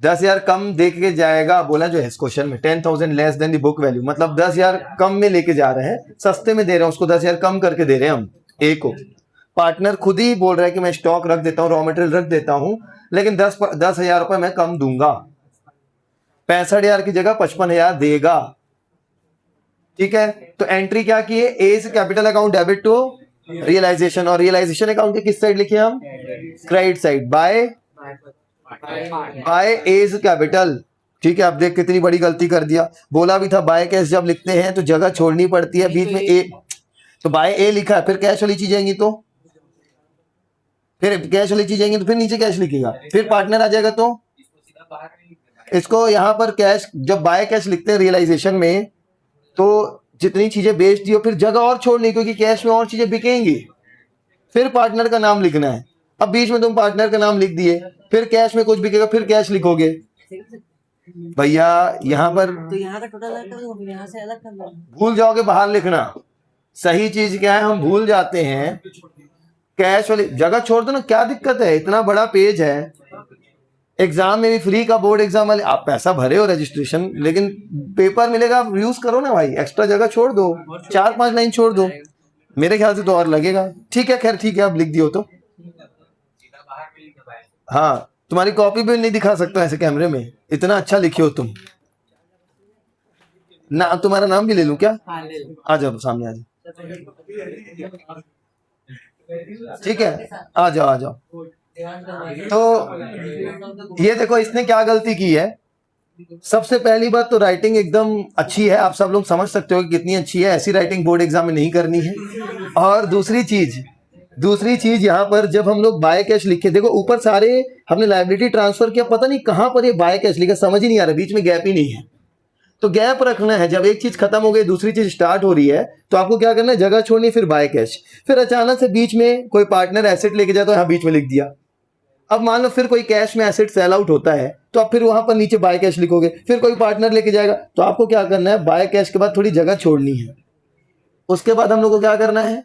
10,000 कम दे के जाएगा, बोला जो है इस क्वेश्चन में 10,000 less than the book value, मतलब 10,000 कम में लेके जा रहे हैं, सस्ते में दे रहे हैं उसको, 10,000 कम करके दे रहे हैं हम ए को। पार्टनर खुद ही बोल रहा है कि मैं स्टॉक रख देता हूं, रॉ मटेरियल रख देता हूं, लेकिन 10,000 रुपए मैं कम दूंगा, 65,000 की जगह 55,000 देगा। ठीक है। तो एंट्री क्या की है? A is capital account debit to realisation, और रियलाइजेशन अकाउंट के किस साइड लिखे हम? Credit side, by A's capital. ठीक है। अब देख कितनी बड़ी गलती कर दिया, बोला भी था बाय कैश जब लिखते हैं तो जगह छोड़नी पड़ती है, बीच में ए, तो बाय ए लिखा है, फिर कैश वाली चीज आएंगी तो फिर कैश वाली चीज आएंगी तो फिर नीचे कैश लिखेगा, फिर पार्टनर आ जाएगा। तो इसको यहां पर कैश, जब बाय कैश लिखते हैं रियलाइजेशन में, तो जितनी चीजें बेच दी हो फिर जगह और छोड़नी, क्योंकि कैश में और चीजें बिकेंगी, फिर पार्टनर का नाम लिखना है। अब बीच में तुम पार्टनर का नाम लिख दिए, फिर कैश में कुछ बिकेगा, फिर कैश लिखोगे भैया। यहाँ पर तो यहाँ का टोटल अलग कर दो, यहाँ से अलग कर दो, भूल जाओगे बाहर लिखना। सही चीज क्या है, हम भूल जाते हैं, कैश वाली जगह छोड़ दो ना, क्या दिक्कत है? इतना बड़ा पेज है, एग्जाम में भी फ्री का बोर्ड एग्जाम वाले, आप पैसा भरे हो रजिस्ट्रेशन, लेकिन पेपर मिलेगा, आप यूज करो ना भाई, एक्स्ट्रा जगह छोड़ दो, 4-5 लाइन छोड़ दो, मेरे ख्याल से तो और लगेगा। ठीक है, खैर ठीक है, आप लिख दियो तो। हाँ, तुम्हारी कॉपी भी नहीं दिखा सकता ऐसे कैमरे में, इतना अच्छा लिखे हो तुम ना। तुम्हारा नाम भी ले लूं क्या? आ जाओ सामने, आ जाओ। ठीक है, आ जाओ, आ जाओ। तो ये देखो इसने क्या गलती की है। सबसे पहली बात तो राइटिंग एकदम अच्छी है, आप सब लोग समझ सकते हो कि कितनी अच्छी है, ऐसी राइटिंग बोर्ड एग्जाम में नहीं करनी है। और दूसरी चीज यहाँ पर जब हम लोग बाय कैश लिखे, देखो ऊपर सारे हमने लायबिलिटी ट्रांसफर किया, पता नहीं कहां पर ये बाय कैश लिखा, समझ ही नहीं आ रहा, बीच में गैप ही नहीं है। तो गैप रखना है, जब एक चीज खत्म हो गई दूसरी चीज स्टार्ट हो रही है, तो आपको क्या करना है? जगह छोड़नी, फिर बाय कैश। फिर अचानक से बीच में कोई पार्टनर एसेट लेके जाए तो यहाँ बीच में लिख दिया। अब मान लो फिर कोई कैश में एसेट सेल आउट होता है, तो आप फिर वहां पर नीचे बाय कैश लिखोगे, फिर कोई पार्टनर लेके जाएगा, तो आपको क्या करना है? बाय कैश के बाद थोड़ी जगह छोड़नी है। उसके बाद हम लोग को क्या करना है?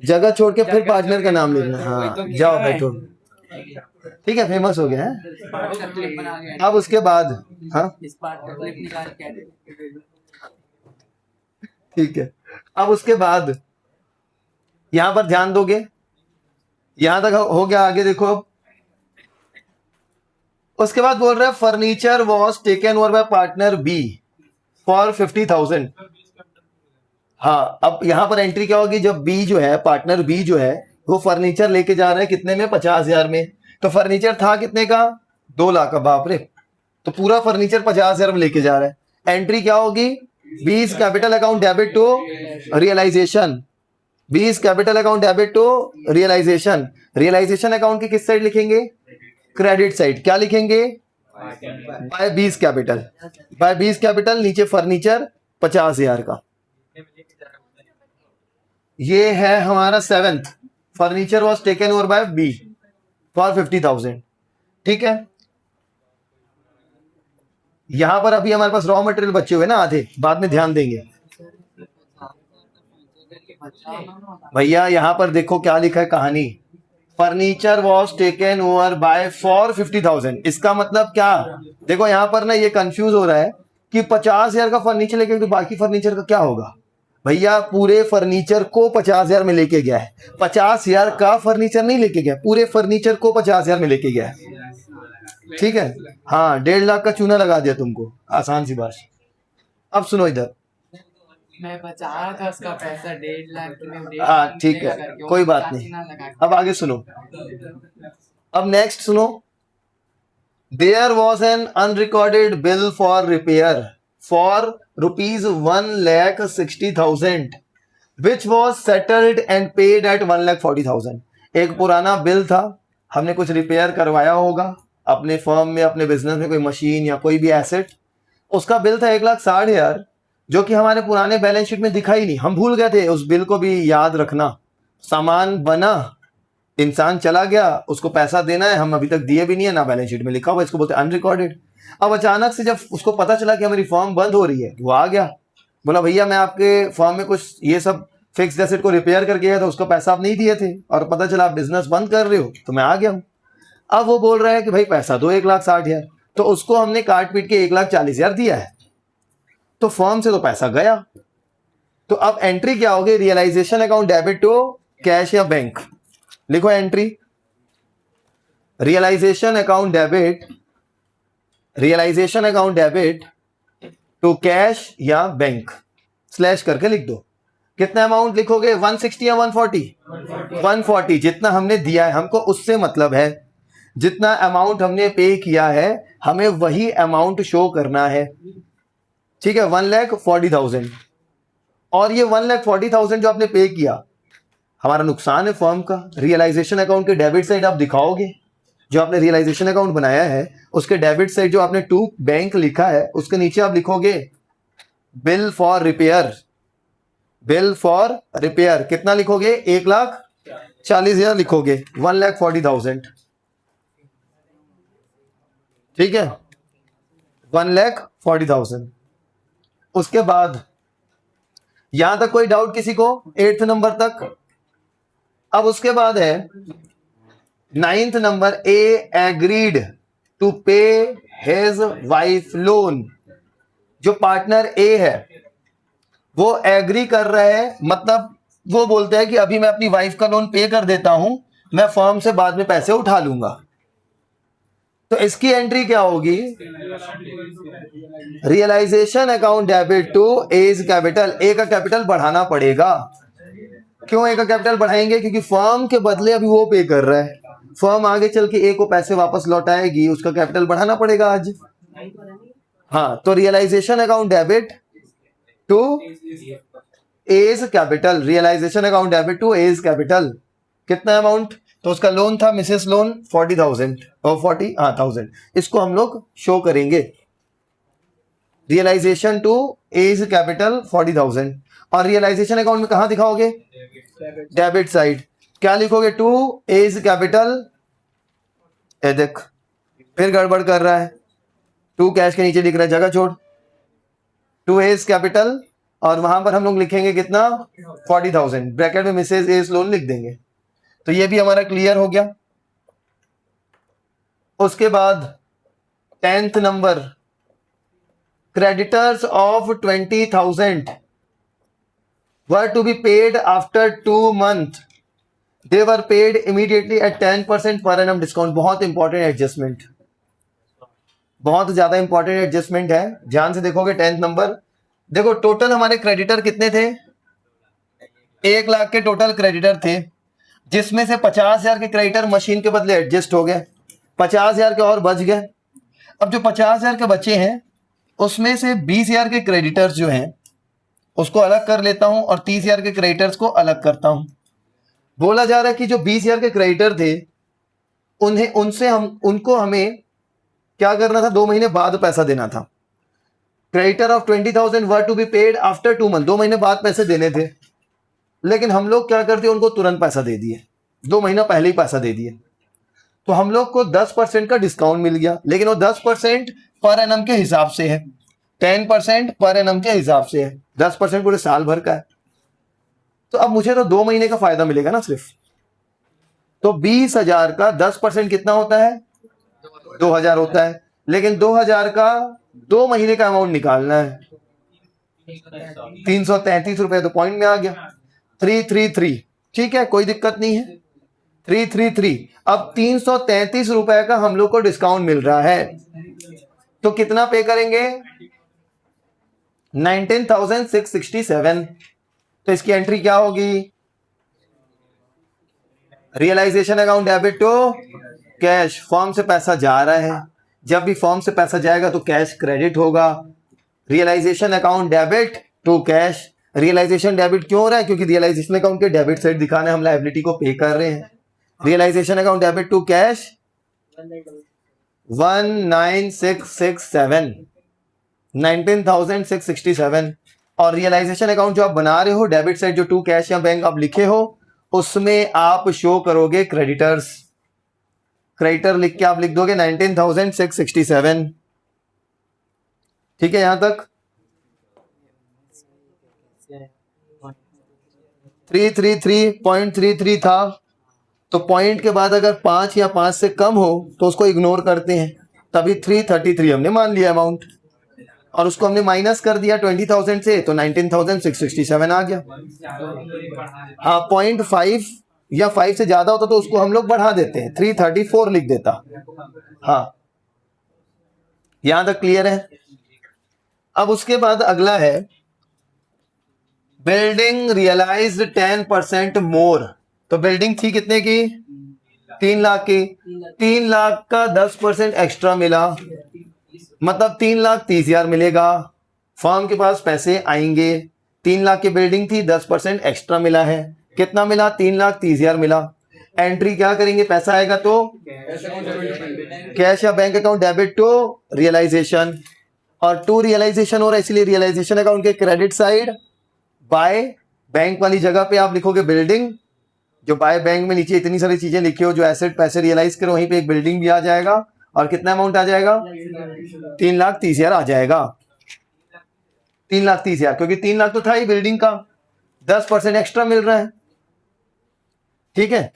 जगह छोड़ के फिर पार्टनर का नाम लिखना। हाँ जाओ बैठो, ठीक है, फेमस हो गया है। अब उसके बाद, हाँ ठीक है, अब उसके बाद यहां पर ध्यान दोगे, यहां तक हो गया, आगे देखो। अब उसके बाद बोल रहा है furniture was taken over by partner B for 50,000। हाँ, अब यहां पर एंट्री क्या होगी, जब बी जो है, पार्टनर बी जो है, वो फर्नीचर लेके जा रहा है कितने में, 50,000 में। तो फर्नीचर था कितने का, 2 लाख का, बाप रे। तो पूरा फर्नीचर 50,000 में लेके जा रहा है। एंट्री क्या होगी, B's capital account debit to realisation, B's capital account debit to realisation. Realisation account की किस साइड लिखेंगे, क्रेडिट साइड। क्या लिखेंगे, by B's capital, by B's capital, नीचे फर्नीचर 50,000 का। ये है हमारा 7th, furniture was taken over by B for 50,000, ठीक है। यहां पर अभी हमारे पास रॉ मटेरियल बचे हुए ना आधे, बाद में ध्यान देंगे। भैया यहां पर देखो क्या लिखा है कहानी, furniture was taken over bye for 50,000। इसका मतलब क्या, देखो यहां पर ना ये कंफ्यूज हो रहा है कि 50,000 का फर्नीचर लेके तो बाकी फर्नीचर का क्या होगा। भैया पूरे फर्नीचर को 50,000 में लेके गया है, 50,000 का फर्नीचर नहीं लेके गया, पूरे फर्नीचर को 50,000 में लेके गया है, ठीक है। हाँ 1.5 लाख का चूना लगा दिया तुमको, आसान सी बात। अब सुनो इधर, मैं बचा रहा था उसका पैसा 1.5 लाख में, हाँ ठीक है, कोई बात नहीं। अब आगे सुनो, अब नेक्स्ट सुनो, there was an unrecorded bill for repair for ₹1,60,000 which was settled and paid at 1,40,000। एक पुराना बिल था, हमने कुछ रिपेयर करवाया होगा अपने फर्म में, अपने बिजनेस में, कोई मशीन या कोई भी एसेट, उसका बिल था 1,60,000, जो कि हमारे पुराने बैलेंस शीट में दिखा ही नहीं, हम भूल गए थे उस बिल को भी याद रखना। सामान बना, इंसान चला गया, उसको पैसा देना है, हम अभी तक दिए भी नहीं है, ना बैलेंस शीट में लिखा हुआ, इसको बोलते हैं अनरिकॉर्डेड। अब अचानक से जब उसको पता चला कि हमारी फर्म बंद हो रही है, वो आ गया, बोला भैया मैं आपके फर्म में कुछ ये सब फिक्स्ड एसेट को रिपेयर करके गया था, उसको पैसा आप नहीं दिए थे, और पता चला आप बिजनेस बंद कर रहे हो, तो मैं आ गया हूं। अब वो बोल रहा है कि भाई पैसा दो 1,60,000, तो उसको हमने काट पीट के 1,40,000 दिया है, तो फर्म से तो पैसा गया। तो अब एंट्री क्या होगी, realisation account debit to cash या बैंक। लिखो entry, realisation account debit, realisation account debit to cash या बैंक, स्लैश करके लिख दो। कितना अमाउंट लिखोगे, 160 या 140? 140, जितना हमने दिया है, हमको उससे मतलब है, जितना अमाउंट हमने पे किया है हमें वही अमाउंट शो करना है, ठीक है, 1,40,000। और ये 1,40,000 जो आपने पे किया, हमारा नुकसान है फर्म का। रियलाइजेशन अकाउंट के डेबिट साइड आप दिखाओगे, जो आपने रियलाइजेशन अकाउंट बनाया है उसके डेबिट साइड जो आपने टू बैंक लिखा है, उसके नीचे आप लिखोगे bill for repair, bill for repair कितना लिखोगे, 1,40,000 लिखोगे, 1,40,000, ठीक है, 1,40,000। उसके बाद यहां तक कोई डाउट किसी को, 8th नंबर तक। अब उसके बाद है 9th number, A agreed to pay his wife loan. जो पार्टनर ए है वो एग्री कर रहा है, मतलब वो बोलता है कि अभी मैं अपनी वाइफ का लोन पे कर देता हूं, मैं फर्म से बाद में पैसे उठा लूंगा। तो इसकी एंट्री क्या होगी, realisation account debit to A's capital. A का कैपिटल बढ़ाना पड़ेगा। क्यों ए का कैपिटल बढ़ाएंगे, क्योंकि फर्म के बदले अभी वो पे कर रहा है, फर्म आगे चल के ए को पैसे वापस लौटाएगी, उसका कैपिटल बढ़ाना पड़ेगा आज। हाँ, तो realisation account debit to A's capital, realisation account debit to A's capital. कितना अमाउंट, तो उसका लोन था मिसेस लोन 40,000 और 40,000, इसको हम लोग शो करेंगे, रियलाइजेशन टू एज कैपिटल 40,000। और रियलाइजेशन अकाउंट में कहां दिखाओगे, डेबिट साइड। क्या लिखोगे, टू एज कैपिटल, देख फिर गड़बड़ कर रहा है, टू कैश के नीचे लिख रहा है, जगह छोड़, टू एज कैपिटल और वहां पर हम लोग लिखेंगे कितना 40,000, ब्रैकेट में मिसेज एज लोन लिख देंगे। तो ये भी हमारा क्लियर हो गया। उसके बाद 10th number, creditors of 20,000 were to be paid after 2 months. They were paid immediately at 10% per annum discount. बहुत इंपॉर्टेंट एडजस्टमेंट, बहुत ज्यादा इंपॉर्टेंट एडजस्टमेंट है। ध्यान से देखोगे 10th नंबर, देखो टोटल हमारे क्रेडिटर कितने थे, 1 लाख के टोटल क्रेडिटर थे, जिसमें से 50,000 के क्रेडिटर मशीन के बदले एडजस्ट हो गए, 50,000 के और बच गए। अब जो 50,000 के बचे हैं उसमें से 20,000 के क्रेडिटर्स जो हैं उसको अलग कर लेता हूं और 30,000 के क्रेडिटर्स को अलग करता हूं। बोला जा रहा है कि जो 20,000 के क्रेडिटर थे उनको हमें क्या करना था, 2 महीने बाद पैसा देना था। Creditor of 20,000 were to be paid after 2 month, 2 महीने बाद पैसे देने थे, लेकिन हम लोग क्या करते उनको तुरंत पैसा दे दिए, 2 महीना पहले ही पैसा दे दिए। तो हम लोग को 10% का डिस्काउंट मिल गया, लेकिन वो 10% पर एनम के हिसाब से है, 10% पर एनम के हिसाब से है, 10% पूरे साल भर का है। तो अब मुझे तो 2 महीने का फायदा मिलेगा ना सिर्फ। तो 20,000 का 10% कितना होता है, 2,000 होता है, लेकिन 2,000 का 2 महीने का अमाउंट निकालना है, 333 रुपए। तो पॉइंट में आ गया 333, ठीक है, कोई दिक्कत नहीं है, 333। अब 333 रुपए का हम लोग को डिस्काउंट मिल रहा है, तो कितना पे करेंगे, 19,667। तो इसकी एंट्री क्या होगी, realisation account debit to cash. Firm से पैसा जा रहा है, जब भी फॉर्म से पैसा जाएगा तो कैश क्रेडिट होगा। Realisation account debit to cash. Realisation debit क्यों हो रहा है, क्योंकि रियलाइजेशन अकाउंट के डेबिट साइड दिखाना है, हम लायबिलिटी को पे कर रहे हैं। Realisation account debit to cash 19,667, 19,667। और रियलाइजेशन अकाउंट जो आप बना रहे हो डेबिट साइड, जो टू कैश या बैंक आप लिखे हो, उसमें आप शो करोगे क्रेडिटर्स। क्रेडिटर लिख के आप लिख दोगे 19,667, ठीक है। यहां तक 333.33 था, तो पॉइंट के बाद अगर 5 या 5 से कम हो तो उसको इग्नोर करते हैं, तभी 333 हमने मान लिया अमाउंट, और उसको हमने माइनस कर दिया 20,000 से, तो 19,667 आ गया। हाँ, 0.5 या 5 से ज्यादा होता तो उसको हम लोग बढ़ा देते हैं, 334 लिख देता। हाँ, यहां तक क्लियर है। अब उसके बाद अगला है बिल्डिंग रियलाइज्ड 10% मोर। तो बिल्डिंग थी कितने की, 3 लाख की, 3 लाख का 10% एक्स्ट्रा मिला, मतलब 3,30,000 मिलेगा। फर्म के पास पैसे आएंगे, 3 लाख की बिल्डिंग थी, 10% एक्स्ट्रा मिला है, कितना मिला, 3,30,000 मिला। एंट्री क्या करेंगे, पैसा आएगा तो कैश या bank account debit to realisation, और टू रियलाइजेशन हो रहा है इसलिए रियलाइजेशन अकाउंट के क्रेडिट साइड बाय बैंक वाली जगह पे आप लिखोगे बिल्डिंग। जो बाय बैंक में नीचे इतनी सारी चीजें लिखी हो जो एसेट पैसे रियलाइज करो, वहीं पे एक बिल्डिंग भी आ जाएगा, और कितना अमाउंट आ जाएगा, 3,30,000 आ जाएगा। 3,30,000, क्योंकि 3 लाख तो था ही बिल्डिंग का, 10% एक्स्ट्रा मिल रहा है, ठीक है।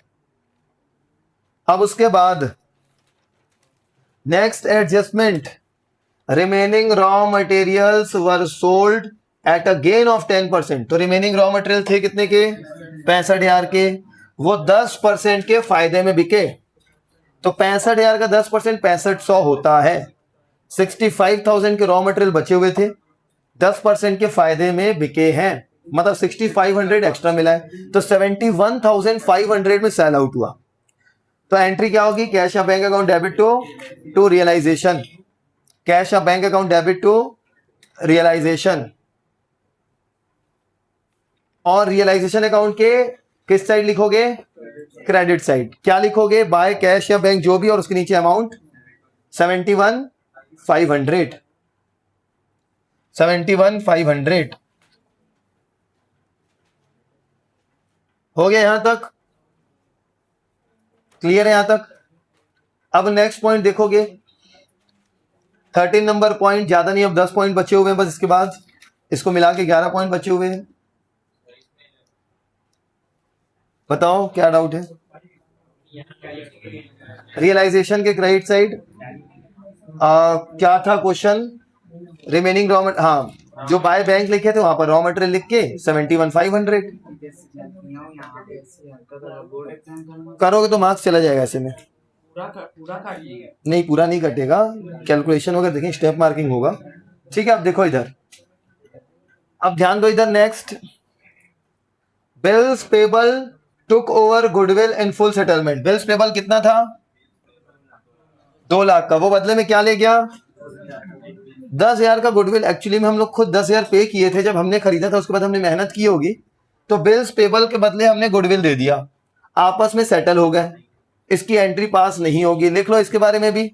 अब उसके बाद next adjustment, remaining raw materials were sold at a gain of 10%। तो रिमेनिंग रॉ मटेरियल थे कितने के, 65,000 के, वो 10% के फायदे में बिके। तो 65,000 का 10% 6500 होता है। 65,000 के रॉ मटेरियल बचे हुए थे, 10% के फायदे में बिके हैं, मतलब 6,500 एक्स्ट्रा मिला है, तो 71,500 में सेल आउट हुआ। तो एंट्री क्या होगी, कैश या bank account debit to realisation, cash या bank account debit to realisation. और रियलाइजेशन अकाउंट के किस साइड लिखोगे, क्रेडिट साइड। क्या लिखोगे, बाय कैश या बैंक जो भी, और उसके नीचे अमाउंट 71,500, 71,500 हो गया। यहां तक क्लियर है, यहां तक। अब नेक्स्ट पॉइंट देखोगे, 13 नंबर पॉइंट, ज्यादा नहीं, अब 10 पॉइंट बचे हुए हैं बस। इसके बाद इसको मिला के 11 पॉइंट बचे हुए हैं। बताओ क्या डाउट है। रियलाइजेशन के क्रेडिट साइड क्या था क्वेश्चन, रिमेनिंग रॉ मटेरियल, हाँ जो बाय बैंक लिखे थे वहां पर रॉ मटेरियल लिख के 71,500 करोगे तो मार्क्स चला जाएगा ऐसे में। पूरा काट लिया नहीं पूरा नहीं कटेगा, कैलकुलेशन होगा, देखें स्टेप मार्किंग होगा। ठीक है, अब देखो इधर, अब ध्यान दो इधर। Next, bills payable took over goodwill in full settlement. Bills payable कितना था, 2 लाख का, वो बदले में क्या ले गया, 10,000 का गुडविल। एक्चुअली में हम लोग खुद 10,000 पे किए थे जब हमने खरीदा था, उसके बाद हमने मेहनत की होगी, तो बिल्स पेबल के बदले हमने गुडविल दे दिया, आपस में सेटल हो गए, इसकी एंट्री पास नहीं होगी। लिख लो इसके बारे में भी,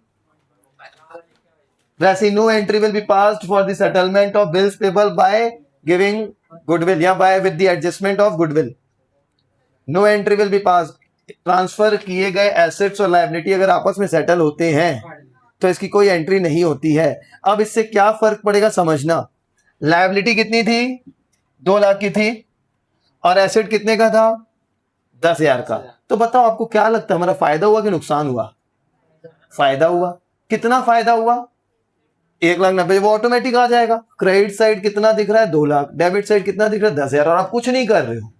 वैसे no entry will be passed for the settlement of bills payable by giving goodwill या by with the adjustment of goodwill. No entry will be passed, transfer किए गए एसेट्स और लायबिलिटी अगर आपस में सेटल होते हैं तो इसकी कोई एंट्री नहीं होती है। अब इससे क्या फर्क पड़ेगा समझना, लायबिलिटी कितनी थी, 2 लाख की थी, और एसेट कितने का था, 10,000 का। तो बताओ आपको क्या लगता है, हमारा फायदा हुआ कि नुकसान हुआ, फायदा हुआ। कितना फायदा हुआ, 1,90,000, वो ऑटोमेटिक आ जाएगा। क्रेडिट साइड कितना दिख रहा है, 2 लाख, डेबिट साइड कितना दिख रहा है, 10,000, और आप कुछ नहीं कर रहे हो,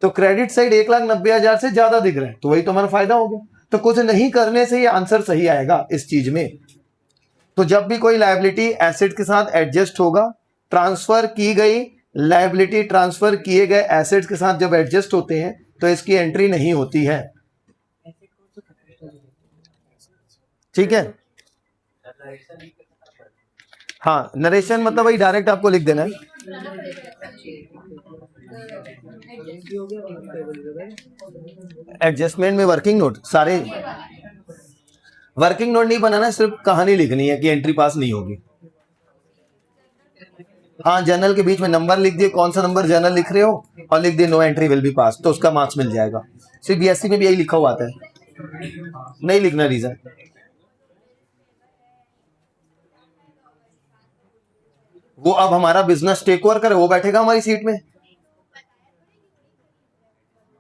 तो क्रेडिट साइड 1,90,000 से ज्यादा दिख रहा है, तो वही तो हमारा फायदा हो गया। तो कुछ नहीं करने से ये आंसर सही आएगा इस चीज में। तो जब भी कोई लायबिलिटी एसेट के साथ एडजस्ट होगा, ट्रांसफर की गई लायबिलिटी ट्रांसफर किए गए एसेट्स के साथ जब एडजस्ट होते हैं तो इसकी एंट्री नहीं होती है। ठीक है, हाँ नरेशन मतलब वही डायरेक्ट आपको लिख देना है। एडजस्टमेंट में वर्किंग नोट, सारे वर्किंग नोट नहीं बनाना, सिर्फ कहानी लिखनी है कि एंट्री पास नहीं होगी। हाँ जर्नल के बीच में नंबर लिख दिए, कौन सा नंबर जर्नल लिख रहे हो, और लिख दिए नो एंट्री विल बी पास, तो उसका मार्क्स मिल जाएगा। सीबीएसई में भी यही लिखा हुआ आता है, नहीं लिखना रीजन। वो अब हमारा बिजनेस टेक ओवर करे, वो बैठेगा हमारी सीट में।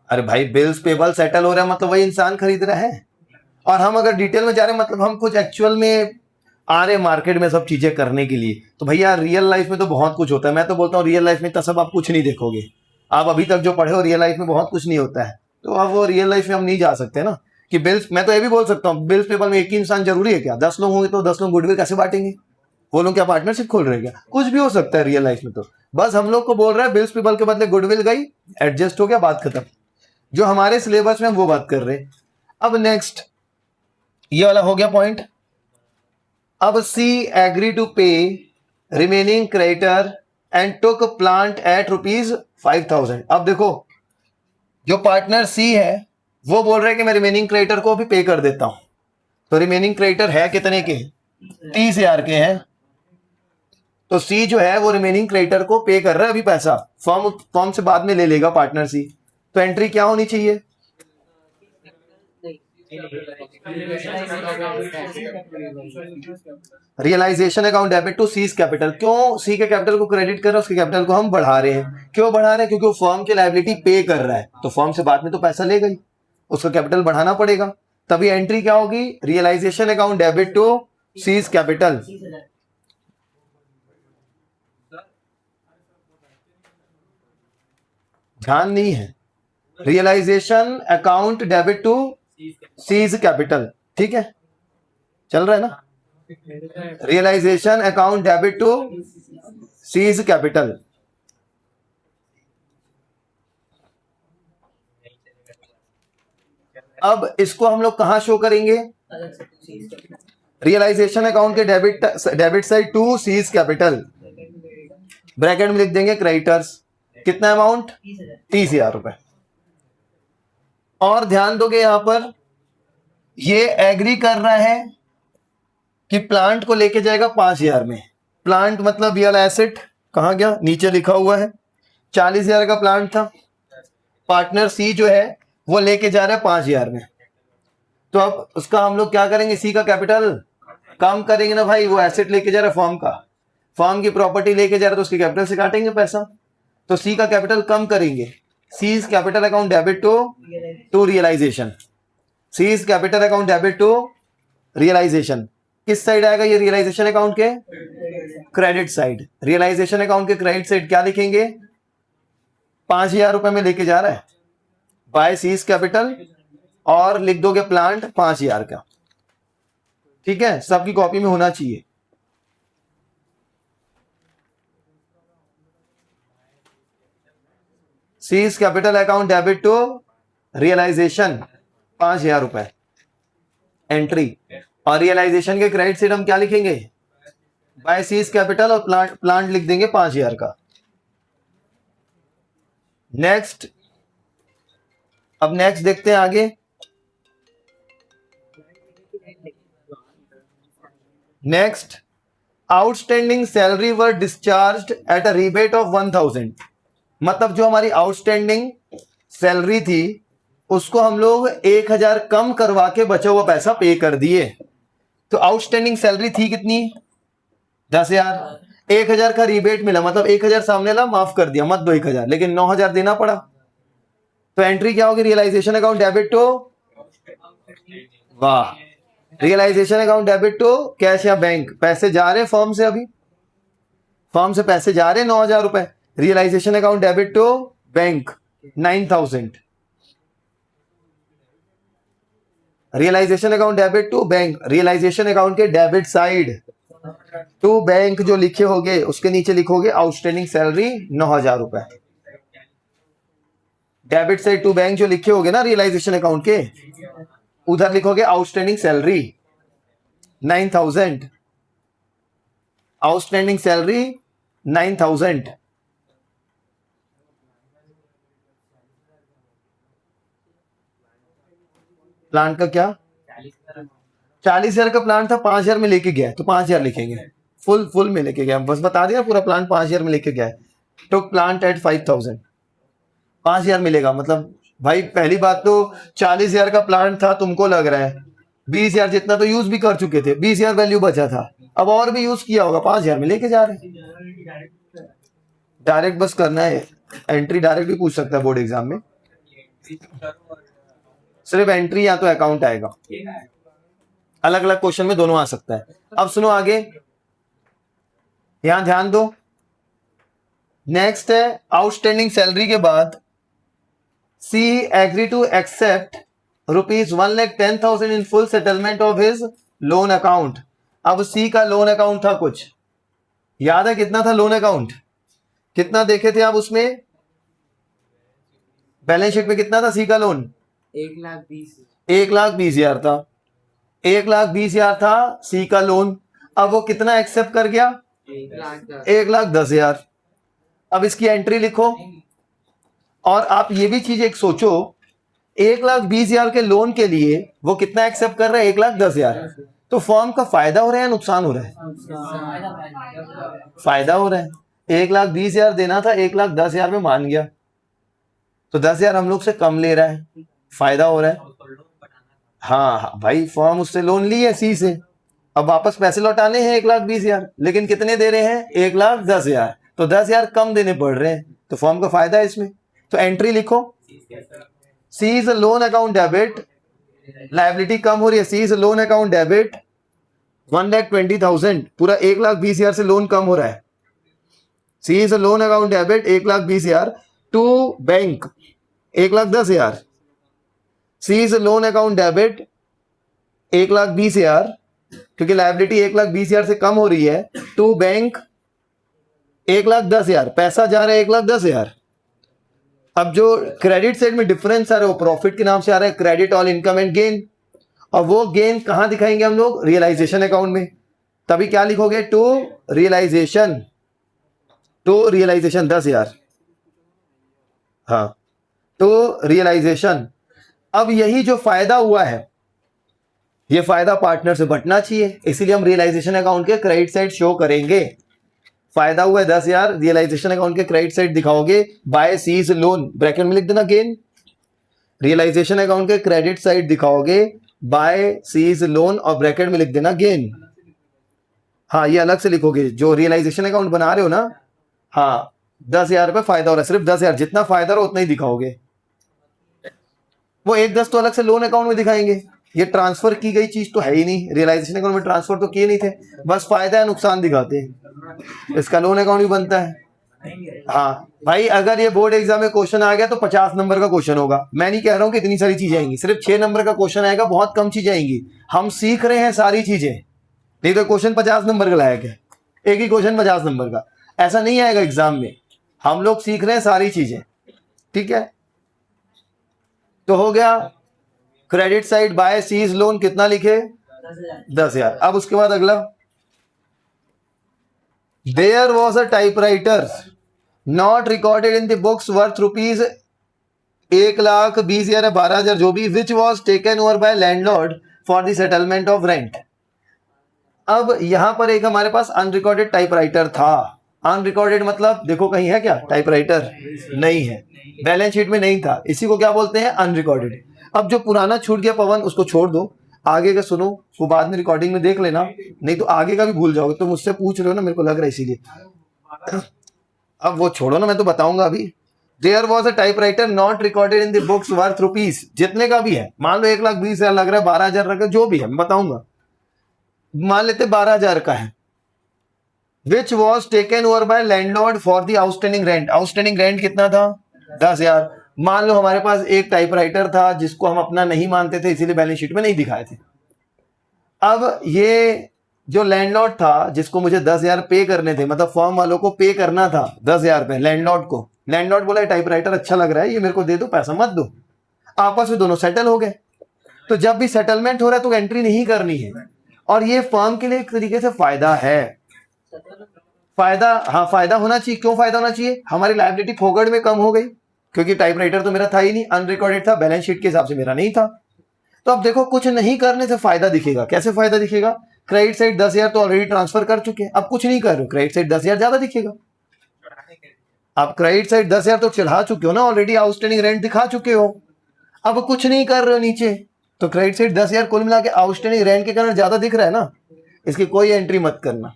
अरे भाई बिल्स पेबल सेटल हो रहा है मतलब वही इंसान खरीद रहा है, और हम अगर डिटेल में जा रहे हैं मतलब हम कुछ एक्चुअल में आ रहे मार्केट में सब चीजें करने के लिए। तो भैया रियल लाइफ में तो बहुत कुछ होता है, मैं तो बोलता हूँ रियल लाइफ में तो सब आप कुछ नहीं देखोगे। आप अभी तक जो पढ़े हो रियल लाइफ में बहुत कुछ नहीं होता है, तो अब वो रियल लाइफ में हम नहीं जा सकते ना कि बिल्स। मैं तो ये भी बोल सकता हूँ बिल्स पेबल में एक ही इंसान जरूरी है क्या, 10 लोग होंगे तो 10 लोग गुडविल कैसे बांटेंगे, वो लोग क्या पार्टनरशिप खोल रहे हैं क्या, कुछ भी हो सकता है रियल लाइफ में। तो बस हम लोग को बोल रहा है बिल्स पेबल के बदले गुडविल गई, एडजस्ट हो गया, बात खत्म। जो हमारे सिलेबस में हम वो बात कर रहे हैं। अब नेक्स्ट ये वाला हो गया पॉइंट। अब सी एग्री टू पे remaining creditor and took plant at ₹5,000। अब देखो जो पार्टनर सी है वो बोल रहे हैं कि मैं रिमेनिंग क्रेडिटर को भी पे कर देता हूं। तो रिमेनिंग क्रेडिटर है कितने के, 30,000 के हैं। तो सी जो है वो रिमेनिंग क्रेडिटर को पे कर रहा है अभी पैसा, फॉर्म से बाद में ले लेगा पार्टनर सी। तो एंट्री क्या होनी चाहिए, realisation account debit to C's capital. क्यों सी के कैपिटल को क्रेडिट कर रहा है, उसके कैपिटल को हम बढ़ा रहे हैं। क्यों बढ़ा रहे हैं, क्योंकि वो फर्म की लायबिलिटी पे कर रहा है, तो फर्म से बाद में तो पैसा लेगा ही, उसका कैपिटल बढ़ाना पड़ेगा। तभी एंट्री क्या होगी, realisation account debit to C's capital. ध्यान नहीं है, realisation account debit to C's capital. ठीक है चल रहा है ना, realisation account debit to C's capital. अब इसको हम लोग कहां शो करेंगे, रियलाइजेशन अकाउंट के debit side to C's capital, bracket में लिख देंगे क्रेडिटर्स, कितना अमाउंट, 30,000 रुपए। और ध्यान दोगे यहां पर ये एग्री कर रहा है कि प्लांट को लेके जाएगा 5,000 में। प्लांट मतलब रियल एसेट कहां गया, नीचे लिखा हुआ है। 40,000 का प्लांट था, पार्टनर सी जो है वो लेके जा रहा है 5,000 में। तो अब उसका हम लोग क्या करेंगे, सी का कैपिटल कम करेंगे ना भाई, वो एसेट लेके जा रहा है फॉर्म का, फर्म की प्रॉपर्टी लेके जा रहे तो उसके कैपिटल से काटेंगे पैसा, तो सी का कैपिटल कम करेंगे। C is capital account debit to realisation, C is capital account debit to realisation. किस साइड आएगा ये रियलाइजेशन अकाउंट के? Credit side. रियलाइजेशन अकाउंट के क्रेडिट साइड क्या लिखेंगे? 5,000 रुपए में लेके जा रहा है, बाय सीज कैपिटल, और लिख दोगे प्लांट 5,000 का। ठीक है, सबकी कॉपी में होना चाहिए। C's capital account debit to realisation 5,000 रुपए एंट्री, और रियलाइजेशन के क्रेडिट साइड हम क्या लिखेंगे? बाय सीज कैपिटल, और प्लांट लिख देंगे 5,000 का। नेक्स्ट, अब नेक्स्ट देखते हैं आगे। Next, outstanding salary were discharged at a rebate of 1,000। मतलब जो हमारी आउटस्टैंडिंग सैलरी थी उसको हम लोग 1,000 कम करवा के बचा हुआ पैसा पे कर दिए। तो आउटस्टैंडिंग सैलरी थी कितनी? 10,000। 1,000 का रिबेट मिला, मतलब 1,000 सामने ला, माफ कर दिया, मत दो 1,000, लेकिन 9,000 देना पड़ा। तो एंट्री क्या होगी? रियलाइजेशन अकाउंट डेबिट टू, वाह, realisation account debit to cash या बैंक। पैसे जा रहे हैं फर्म से, अभी फर्म से पैसे जा रहे हैं 9,000 रुपए। Realisation account debit to bank 9,000। Realisation account debit to bank, realisation account के डेबिट साइड टू बैंक जो लिखे होगे उसके नीचे लिखोगे आउटस्टैंडिंग सैलरी 9,000 रुपए। डेबिट साइड टू बैंक जो लिखे होगे ना रियलाइजेशन अकाउंट के, उधर लिखोगे outstanding salary 9,000, outstanding salary 9,000। Plant का क्या? 40,000 का प्लांट था, 5,000 में लेके गया, तो 5,000 लिखेंगे। फुल में लेके गया, बस बता दिया पूरा प्लांट 5,000 में लेके गया है। तो प्लांट एट 5,000, 5,000 मिलेगा। मतलब भाई पहली बात तो 40,000 का प्लांट था, तुमको लग रहा है 20,000 जितना तो यूज भी कर चुके थे, 20,000 वैल्यू बचा था, अब और भी यूज किया होगा, 5,000 में लेके जा रहे हैं। डायरेक्ट बस करना है, एंट्री डायरेक्ट भी पूछ सकता है बोर्ड एग्जाम में, सिर्फ एंट्री या तो अकाउंट आएगा, अलग अलग क्वेश्चन में दोनों आ सकता है। अब सुनो आगे, यहां ध्यान दो। नेक्स्ट है आउटस्टैंडिंग सैलरी के बाद C agree to accept ₹1,10,000 in full settlement of his loan account. अब सी का लोन अकाउंट था कुछ, याद है कितना था लोन अकाउंट? कितना देखे थे आप उसमें? बैलेंस शीट में कितना था सी का लोन? 1,20,000 था। 1,20,000 था सी का लोन। अब वो कितना एक्सेप्ट कर गया? 1,10,000। अब इसकी एंट्री लिखो, और आप ये भी चीज एक सोचो, 1,20,000 के लोन के लिए वो कितना एक्सेप्ट कर रहा है? 1,10,000। तो फर्म का फायदा हो रहा है या नुकसान हो रहा है? फायदा हो रहा है। 1,20,000 देना था, 1,10,000 में मान गया, तो 10,000 हम लोग से कम ले रहा है, फायदा हो रहा है। हाँ भाई, फर्म उससे लोन ली है सी से, अब वापस पैसे लौटाने हैं 1,20,000, लेकिन कितने दे रहे हैं? 1,10,000, तो 10,000 कम देने पड़ रहे हैं, तो फर्म का फायदा है इसमें। तो एंट्री लिखो, C is loan account debit, liability कम हो रही है, C is loan account debit 1,20,000, पूरा 1,20,000 से लोन कम हो रहा है। C is loan account debit 1,20,000 to bank 1,10,000। C is loan account debit 1,20,000, क्योंकि लायबिलिटी 1,20,000 से कम हो रही है, टू बैंक 1,10,000, पैसा जा रहा है 1,10,000। अब जो क्रेडिट साइड में डिफरेंस आ रहा है वो प्रॉफिट के नाम से आ रहा है, credit all income and gain, और वो गेन कहां दिखाएंगे हम लोग? रियलाइजेशन अकाउंट में। तभी क्या लिखोगे? टू रियलाइजेशन 10,000, हाँ, तो रियलाइजेशन। अब यही जो फायदा हुआ है, ये फायदा पार्टनर से बंटना चाहिए, इसीलिए हम रियलाइजेशन अकाउंट के क्रेडिट साइड शो करेंगे। फायदा हुआ है 10,000, रियलाइजेशन अकाउंट के क्रेडिट साइड दिखाओगे बाय सीज लोन, ब्रैकेट में लिख देना गेन। रियलाइजेशन अकाउंट के क्रेडिट साइड दिखाओगे बाय सीज लोन, और ब्रैकेट में लिख देना गेन। हाँ ये अलग से लिखोगे, जो रियलाइजेशन अकाउंट बना रहे हो ना, हाँ 10,000 रुपये फायदा हो रहा है, सिर्फ 10,000, जितना फायदा हो उतना ही दिखाओगे। वो 1/10 तो अलग से लोन अकाउंट में दिखाएंगे, ये ट्रांसफर की गई चीज तो है ही नहीं, रियलाइजेशन अकाउंट में ट्रांसफर तो किए नहीं थे, बस फायदा या नुकसान दिखाते हैं, इसका लोन अकाउंट भी बनता है। हाँ भाई, अगर ये बोर्ड एग्जाम में क्वेश्चन आ गया तो 50 नंबर का क्वेश्चन होगा। मैं नहीं कह रहा हूँ कि इतनी सारी चीजें आएंगी, सिर्फ 6 नंबर का क्वेश्चन आएगा, बहुत कम चीजें आएंगी। हम सीख रहे हैं सारी चीजें, नहीं तो क्वेश्चन 50 नंबर का लायक है, एक ही क्वेश्चन 50 नंबर का, ऐसा नहीं आएगा एग्जाम में। हम लोग सीख रहे हैं सारी चीजें, ठीक है। तो हो गया credit side by C's loan, कितना लिखे? 10,000। अब उसके बाद अगला, there was a typewriter not recorded in the books worth rupees 1,20,000 या 12,000 जो भी, which was taken over by landlord for the settlement of rent. अब यहां पर एक हमारे पास अनरिकॉर्डेड टाइपराइटर था। अनरिकॉर्डेड मतलब देखो कहीं है क्या टाइपराइटर? नहीं है, बैलेंस शीट में नहीं था, इसी को क्या बोलते हैं? अनरिकॉर्डेड। अब जो पुराना छूट गया पवन, उसको छोड़ दो, आगे का सुनो, वो बाद में रिकॉर्डिंग में देख लेना, नहीं तो आगे का भी भूल जाओगे। तो मुझसे पूछ रहे हो ना, मेरे को लग रहा है इसीलिए। अब वो छोड़ो ना, मैं तो बताऊंगा अभी। There was a typewriter not recorded in the books worth rupees, जितने का भी है, मान लो 1,20,000 लग रहा है, 12,000 लग रहा है, जो भी है मैं बताऊंगा, मान लेते 12,000 का है। विच was taken over by landlord for the outstanding rent. Outstanding rent कितना था? 10,000। मान लो हमारे पास एक टाइपराइटर था जिसको हम अपना नहीं मानते थे, इसीलिए बैलेंस शीट में नहीं दिखाए थे। अब ये जो लैंडलॉर्ड था जिसको मुझे 10,000 पे करने थे, मतलब फॉर्म वालों को पे करना था 10,000 पे लैंडलॉर्ड को, लैंडलॉर्ड बोला टाइपराइटर अच्छा लग रहा है, ये मेरे को दे दो, पैसा मत दो। आपस में दोनों सेटल हो गए। तो जब भी सेटलमेंट हो रहा है तो एंट्री नहीं करनी है, और ये फर्म के लिए एक तरीके से फायदा है। फायदा, हाँ फायदा होना चाहिए। क्यों फायदा होना चाहिए? हमारी लायबिलिटी फोगड़ में कम हो गई, क्योंकि टाइपराइटर तो मेरा था ही नहीं, अनरिकॉर्डेड था, बैलेंस शीट के हिसाब से मेरा नहीं था। तो अब देखो, कुछ नहीं करने से फायदा दिखेगा। कैसे फायदा दिखेगा? क्रेडिट साइड 10,000 तो ऑलरेडी ट्रांसफर कर चुके हैं, अब कुछ नहीं कर रहे हो, क्रेडिट साइड 10,000 ज्यादा दिखेगा। आप क्रेडिट साइड 10,000 तो चढ़ा चुके हो ना, ऑलरेडी आउटस्टैंडिंग रेंट दिखा चुके हो, अब कुछ नहीं कर रहे हो नीचे, तो क्रेडिट साइड 10,000 कुल मिला के आउटस्टैंडिंग रेंट के कारण ज्यादा दिख रहा है ना, इसकी कोई एंट्री मत करना।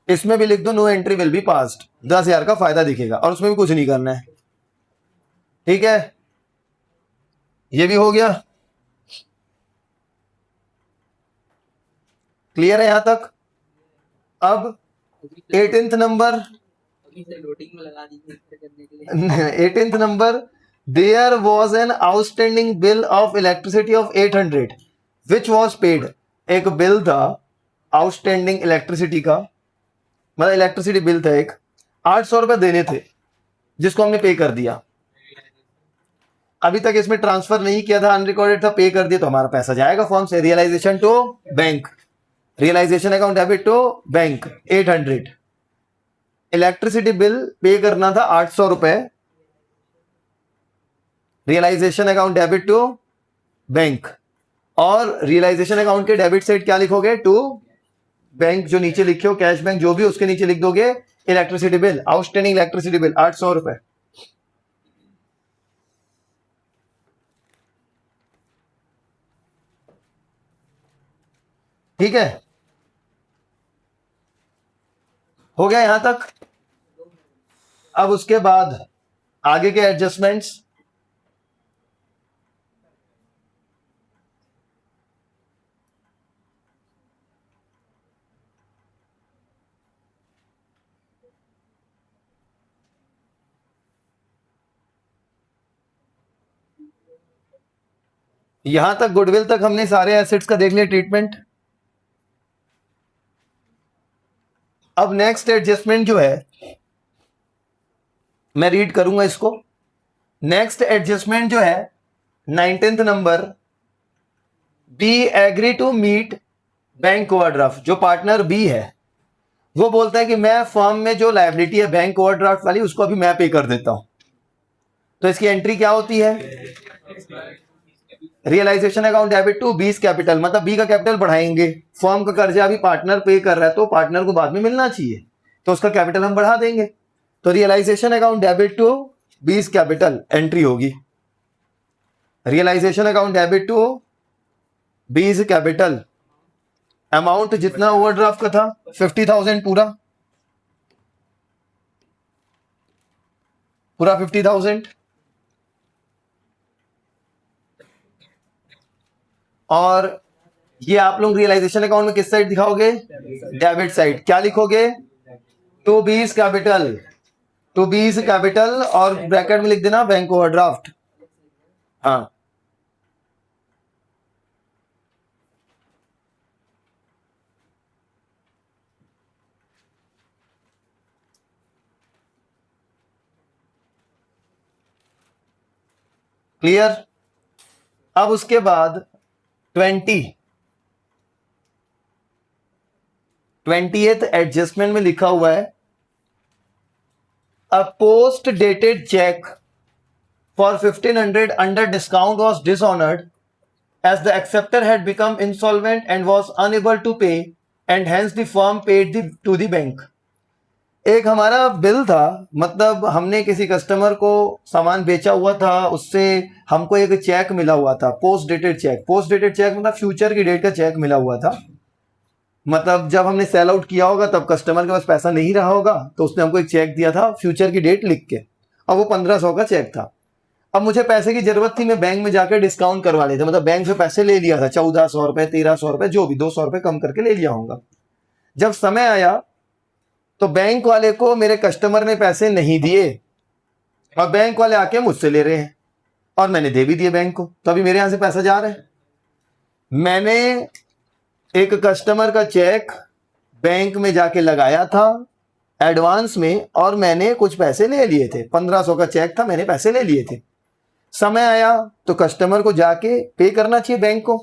इसमें भी लिख दो no entry will be passed, 10,000 का फायदा दिखेगा, और उसमें भी कुछ नहीं करना है, ठीक है। ये भी हो गया, क्लियर है यहां तक? अब 18th number, 18th number, there was an outstanding bill of electricity of 800 which was paid. एक बिल था आउटस्टैंडिंग इलेक्ट्रिसिटी का, मतलब इलेक्ट्रिसिटी बिल था एक, 800 रुपए देने थे, जिसको हमने पे कर दिया। अभी तक इसमें ट्रांसफर नहीं किया था, अनरिकॉर्डेड था, पे कर दिया, तो हमारा पैसा जाएगा फॉर्म से। Realization to bank, realisation account debit to bank 800, electricity bill pay करना था 800 रुपए, realisation account debit to bank, और रियलाइजेशन अकाउंट के डेबिट साइड क्या लिखोगे? टू बैंक, जो नीचे लिखे हो कैश बैंक जो भी, उसके नीचे लिख दोगे electricity bill, outstanding electricity bill 800 रुपए, ठीक है। हो गया यहां तक? अब उसके बाद आगे के एडजस्टमेंट्स, यहां तक गुडविल तक हमने सारे एसेट्स का देख लिया ट्रीटमेंट। अब नेक्स्ट एडजस्टमेंट जो है, मैं रीड करूंगा इसको। नेक्स्ट एडजस्टमेंट जो है 19th number, B agree to meet bank overdraft. जो पार्टनर बी है वो बोलता है कि मैं फर्म में जो लायबिलिटी है बैंक ओवरड्राफ्ट वाली, उसको अभी मैं पे कर देता हूं। तो इसकी एंट्री क्या होती है? Realisation account debit to B's capital, मतलब बी का कैपिटल बढ़ाएंगे। फर्म का कर्जा अभी पार्टनर पे कर रहा है, तो पार्टनर को बाद में मिलना चाहिए, तो उसका कैपिटल हम बढ़ा देंगे। तो realisation account debit to B's capital entry होगी, realisation account debit to B's capital, amount जितना ओवरड्राफ्ट का था 50,000 पूरा 50,000, और ये आप लोग रियलाइजेशन अकाउंट में किस साइड दिखाओगे? Debit side. क्या लिखोगे? To B's capital, to B's capital, और ब्रैकेट में लिख देना बैंक ओवरड्राफ्ट। हाँ, क्लियर? अब उसके बाद 20th एडजस्टमेंट में लिखा हुआ है a post dated cheque for 1500 under discount was dishonoured as the acceptor had become insolvent and was unable to pay and hence the firm paid to the bank. एक हमारा bill था, मतलब हमने किसी कस्टमर को सामान बेचा हुआ था, उससे हमको एक चेक मिला हुआ था, post dated check. Post dated check मतलब फ्यूचर की डेट का चेक मिला हुआ था, मतलब जब हमने सेल आउट किया होगा तब कस्टमर के पास पैसा नहीं रहा होगा, तो उसने हमको एक चेक दिया था फ्यूचर की डेट लिख के, और वो 1500 का चेक था। अब मुझे पैसे की जरूरत थी, मैं बैंक में जाकर डिस्काउंट करवा लेता, मतलब बैंक से पैसे ले लिया था, 1400 रुपए, 1300 रुपए, जो भी 200 रुपए कम करके ले लिया होगा। जब समय आया तो बैंक वाले को मेरे कस्टमर ने पैसे नहीं दिए, और बैंक वाले आके मुझसे ले रहे हैं, और मैंने दे भी दिए बैंक को, तो अभी मेरे यहां से पैसा जा रहा है। मैंने एक कस्टमर का चेक बैंक में जाके लगाया था एडवांस में, और मैंने कुछ पैसे ले लिए थे, 1500 का चेक था, मैंने पैसे ले लिए थे। समय आया तो कस्टमर को जाके पे करना चाहिए बैंक को,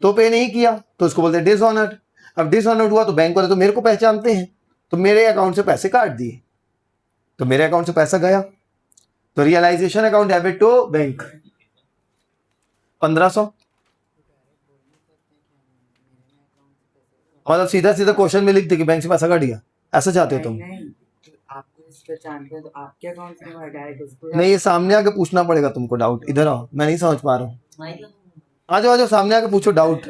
तो पे नहीं किया, तो उसको बोलते डिसऑनर्ड। अब डिसऑनर्ड हुआ तो बैंक वाले तो मेरे को पहचानते हैं, तो मेरे अकाउंट से पैसे काट दिए, तो मेरे अकाउंट से पैसा गया, तो realisation account debit to bank 1500। मतलब सीधा सीधा क्वेश्चन में लिख दे कि बैंक से पैसा काट गया, ऐसा चाहते हो तुम? नहीं, आपको इस पे जानते हैं तो आपके अकाउंट से डायरेक्ट उसको। नहीं, ये सामने आके पूछना पड़ेगा तुमको डाउट। इधर आओ, मैं नहीं समझ पा रहा हूँ, आ जाओ आ जाओ, सामने आके पूछो डाउट।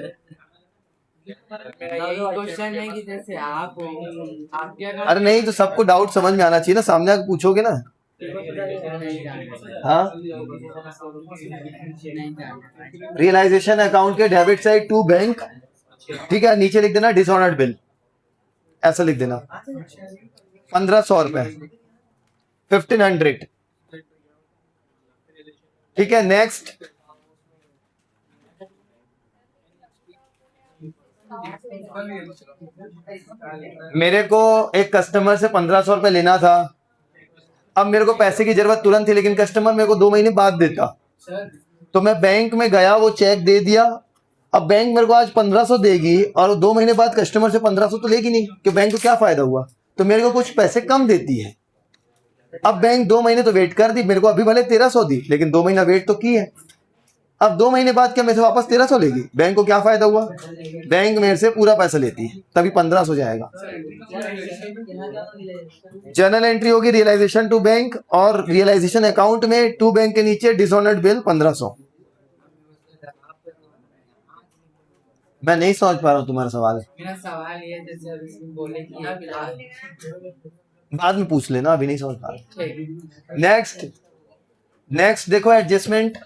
क्वेश्चन है कि जैसे आप हो, आपके अकाउंट अरे नहीं, तो सबको डाउट समझ में आना चाहिए ना, सामने आके पूछोगे ना। हाँ, रियलाइजेशन अकाउंट के डेबिट साइड टू बैंक, ठीक है, नीचे लिख देना डिसऑनर्ड बिल, ऐसा लिख देना 1500 रुपए 1500, ठीक है। नेक्स्ट, मेरे को एक कस्टमर से 1500 रुपए लेना था, अब मेरे को पैसे की जरूरत तुरंत थी, लेकिन कस्टमर मेरे को 2 महीने बाद देता, तो मैं बैंक में गया, वो चेक दे दिया। अब बैंक मेरे को आज 1500 देगी, और 2 महीने बाद कस्टमर से 1500 तो लेगी नहीं, कि बैंक को क्या फायदा हुआ, तो मेरे को कुछ पैसे कम देती है। अब बैंक 2 महीने तो वेट कर दी, मेरे को अभी भले 1300 दी, लेकिन 2 महीना वेट तो की है। अब 2 महीने बाद क्या मेरे से वापस 1300 लेगी, बैंक को क्या फायदा हुआ? बैंक मेरे से पूरा पैसा लेती है, तभी 1500 जाएगा। जर्नल एंट्री होगी रियलाइजेशन टू बैंक, और रियलाइजेशन अकाउंट में टू बैंक के नीचे डिसऑनर्ड बिल 1500। मैं नहीं समझ पा रहा हूँ तुम्हारा सवाल। मेरा सवाल ये है, जैसे अभी तुम बोले कि बाद में पूछ लेना, अभी नहीं समझ पा रहा। नेक्स्ट देखो, adjustment.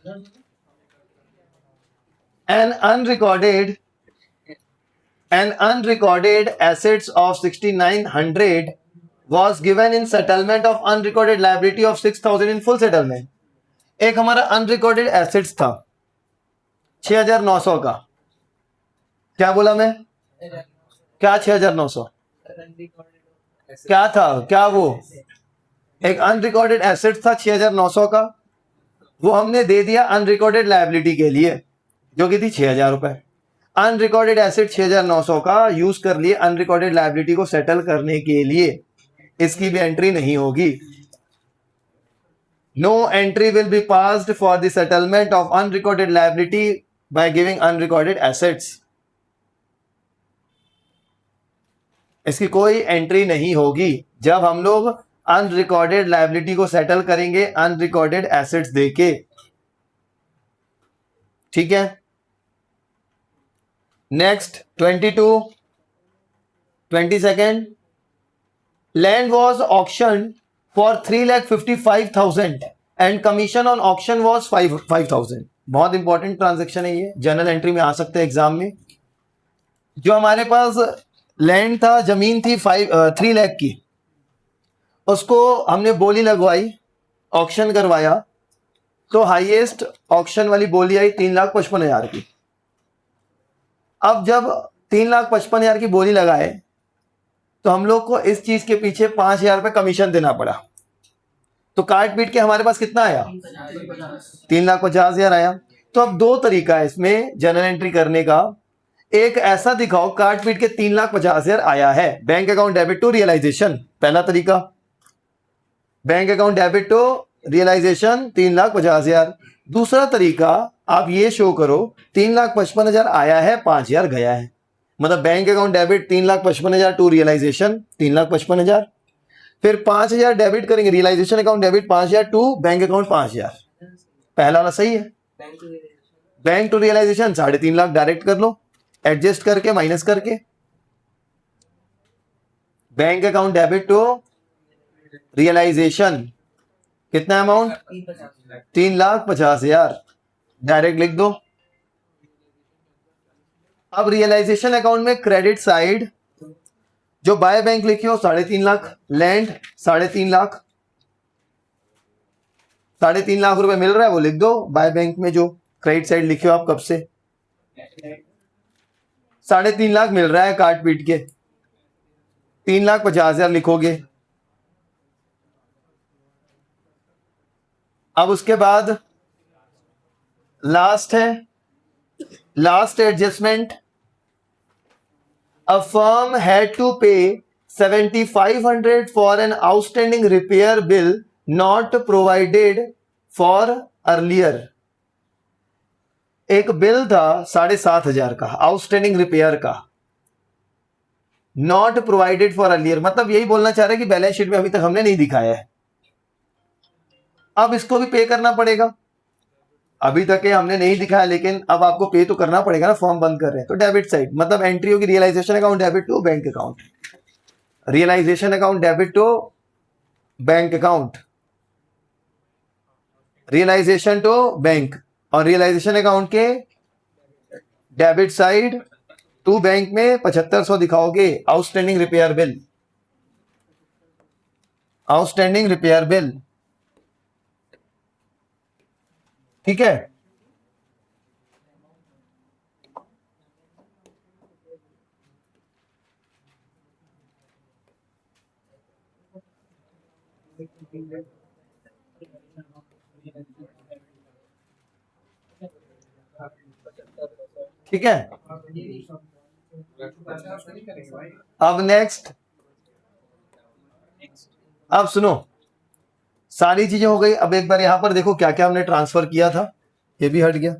An unrecorded assets of 6900 was given in settlement of unrecorded liability of 6000 in full settlement। एक हमारा अनरिकॉर्डेड एसेट्स था 6900 का, क्या बोला मैं? क्या 6900 क्या था? क्या वो एक अनरिकॉर्डेड एसेट्स था 6900 का, वो हमने दे दिया अनरिकॉर्डेड लायबिलिटी के लिए, जो कि थी 6000 रुपए। अनरिकॉर्डेड एसेट 6900 का यूज कर लिए अनरिकॉर्डेड लायबिलिटी को सेटल करने के लिए, इसकी भी एंट्री नहीं होगी। No entry will be passed for the settlement of unrecorded liability by giving unrecorded assets. इसकी कोई एंट्री नहीं होगी जब हम लोग अनरिकॉर्डेड लायबिलिटी को सेटल करेंगे अनरिकॉर्डेड एसेट्स देके, ठीक है। Next 22, 22nd, land was auctioned for 3,55,000 and commission on auction was 5,000. बहुत इंपॉर्टेंट ट्रांजेक्शन है ये, जर्नल एंट्री में आ सकते हैं एग्जाम में. जो हमारे पास लैंड था, जमीन थी 3 लाख की, उसको हमने बोली लगवाई, ऑक्शन करवाया, तो हाईएस्ट ऑक्शन वाली बोली आई 3,55,000 की. अब जब 3,55,000 की बोली लगाए तो हम लोग को इस चीज के पीछे 5,000 रुपये कमीशन देना पड़ा. तो काट पीट के हमारे पास कितना आया? 3,50,000 आया. तो अब दो तरीका है इसमें जर्नल एंट्री करने का. एक ऐसा दिखाओ काट पीट के 3,50,000 आया है, bank account debit to realization, पहला तरीका. Bank account debit to realization 3,50,000. दूसरा तरीका आप ये शो करो 3,55,000 आया है, 5,000 गया है. मतलब bank account debit 3,55,000 to realization 3,55,000, फिर 5,000 डेबिट करेंगे, realisation account debit 5,000 to bank account 5,000. पहला वाला सही है. Bank to realization 3.5 lakh direct कर लो, एडजस्ट करके माइनस करके. Bank account debit to realization कितना अमाउंट? 3,50,000 डायरेक्ट लिख दो. अब रियलाइजेशन अकाउंट में क्रेडिट साइड जो बाय बैंक लिखे हो 3.5 लाख, लैंड 3.5 लाख, 3.5 लाख रुपए मिल रहा है वो लिख दो. बाय बैंक में जो क्रेडिट साइड लिखे हो आप कब से, 3.5 लाख मिल रहा है काट पीट के, 3,50,000 लिखोगे. अब उसके बाद लास्ट है, last adjustment. A firm had to pay 7,500 for an outstanding repair bill not provided for earlier. एक बिल था 7,500 का आउटस्टैंडिंग रिपेयर का, नॉट प्रोवाइडेड फॉर अर्लियर, मतलब यही बोलना चाह रहे हैं कि बैलेंस शीट में अभी तक हमने नहीं दिखाया है. अब इसको भी पे करना पड़ेगा. अभी तक ये हमने नहीं दिखाया लेकिन अब आपको पे तो करना पड़ेगा ना, फॉर्म बंद कर रहे हैं. तो डेबिट साइड मतलब एंट्री होगी realisation account debit to bank account, realisation account debit to bank account, realisation to bank, और रियलाइजेशन अकाउंट के डेबिट साइड टू बैंक में 7,500 दिखाओगे outstanding repair bill, outstanding repair bill. ठीक है. ठीक है. अब नेक्स्ट, अब सुनो, सारी चीजें हो गई. अब एक बार यहां पर देखो क्या क्या हमने ट्रांसफर किया था, ये भी हट गया.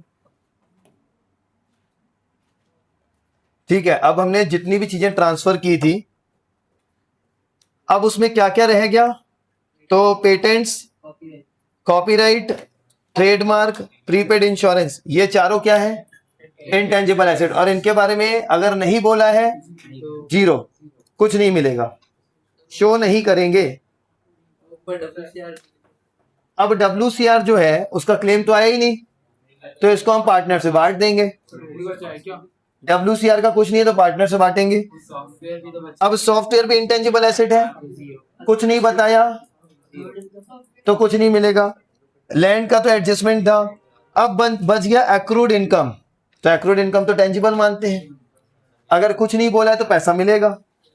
ठीक है. अब हमने जितनी भी चीजें ट्रांसफर की थी, अब उसमें क्या क्या रह गया? तो patents, copyright, trademark, prepaid insurance, ये चारों क्या है? Intangible asset. और इनके बारे में अगर नहीं बोला है, जीरो, कुछ नहीं मिलेगा, शो नहीं करेंगे. अब WCR जो है उसका क्लेम तो आया ही नहीं, तो इसको हम पार्टनर से बांट देंगे. WCR का कुछ नहीं है तो पार्टनर से बांटेंगे. अब सॉफ्टवेयर भी इंटेंजिबल एसेट है, कुछ नहीं बताया तो कुछ नहीं मिलेगा. लैंड का तो एडजस्टमेंट था. अब बच गया एक्रूड इनकम. तो एक्रूड इनकम तो टेंजिबल मानते हैं, अगर कुछ नहीं बोला है तो पैसा मिलेगा.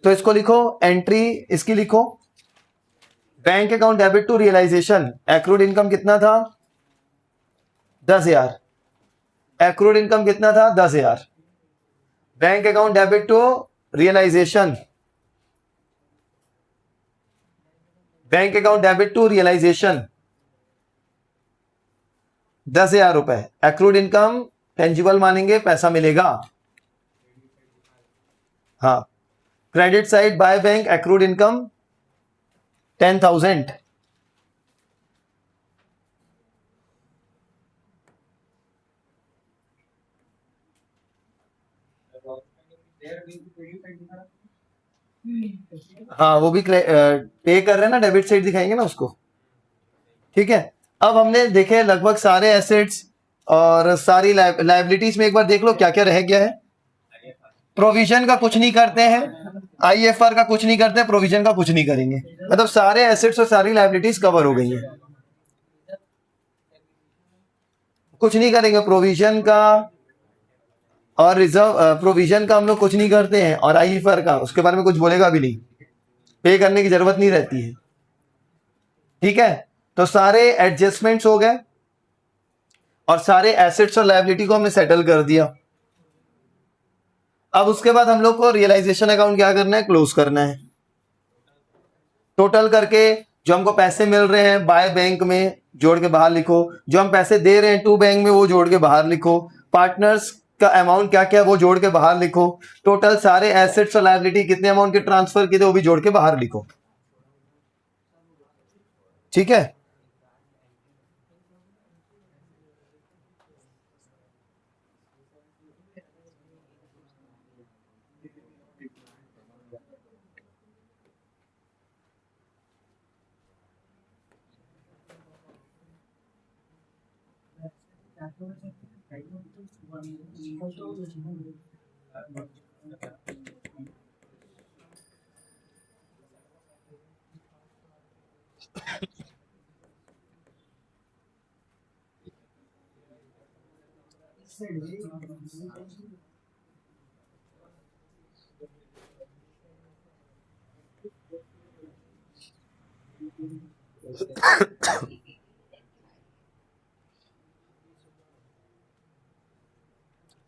तो इसको लिखो, एंट्री इसकी लिखो, bank account debit to realization. Accrued income कितना था? 10,000. एक्रूड इनकम कितना था? 10,000. Bank account debit to realization, bank account debit to realization 10,000 रुपए. एक्रूड इनकम टेंजिबल मानेंगे, पैसा मिलेगा. हाँ. Credit side by bank accrued income 10,000. हाँ वो भी पे कर रहे हैं ना, डेबिट साइड दिखाएंगे ना उसको। ठीक है, अब हमने देखे लगभग सारे एसेट्स और सारी लाइबिलिटीज में। एक बार देख लो क्या क्या रह गया है। प्रोविजन का कुछ नहीं करते हैं, आईएफआर का कुछ नहीं करते हैं, प्रोविजन का कुछ नहीं करेंगे, मतलब सारे एसेट्स और सारी लाइबिलिटीज कवर हो गई हैं। कुछ नहीं करेंगे प्रोविजन का और रिजर्व, प्रोविजन का हम लोग कुछ नहीं करते हैं, और आईएफआर का उसके बारे में कुछ बोलेगा भी नहीं, पे करने की जरूरत नहीं रहती है। ठीक है, तो सारे एडजस्टमेंट्स हो गए और सारे एसेट्स और लायबिलिटी को हमने सेटल कर दिया। अब उसके बाद हम लोग को रियलाइजेशन अकाउंट क्या करना है, क्लोज करना है। टोटल करके जो हमको पैसे मिल रहे हैं बाय बैंक में जोड़ के बाहर लिखो, जो हम पैसे दे रहे हैं टू बैंक में वो जोड़ के बाहर लिखो, पार्टनर्स का अमाउंट क्या क्या वो जोड़ के बाहर लिखो, टोटल सारे एसेट्स और लायबिलिटी कितने अमाउंट के ट्रांसफर किए थे वो भी जोड़ के बाहर लिखो। ठीक है,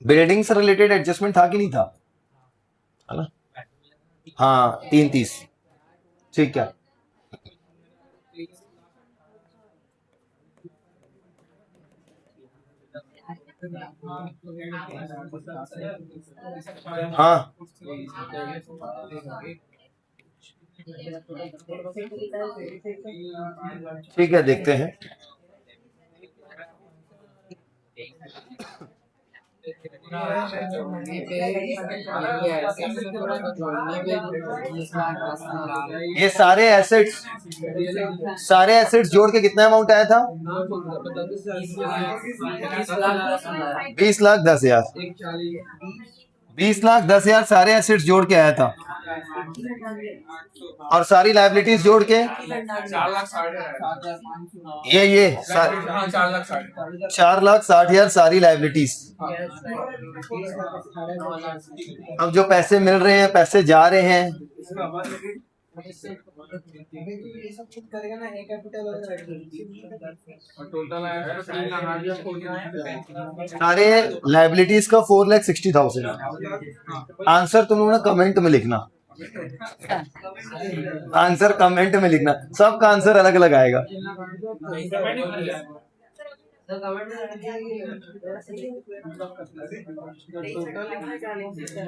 बिल्डिंग से रिलेटेड एडजस्टमेंट था कि नहीं था, है ना? हाँ 330। ठीक है, हाँ ठीक है, देखते हैं। ये सारे एसेट्स जोड़ के कितना अमाउंट आया था, 20,10,000। 20,10,000 सारे एसेट्स जोड़ के आया था, और सारी लायबिलिटीज जोड़ के ये 4,60,000 सारी लायबिलिटीज। अब जो पैसे मिल रहे हैं, पैसे जा रहे हैं, सारे लायबिलिटीज का 4,60,000। आंसर तुम लोग ना कमेंट में लिखना, आंसर कमेंट में लिखना, सबका आंसर अलग अलग आएगा।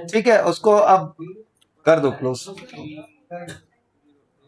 ठीक है, उसको अब कर दो क्लोज।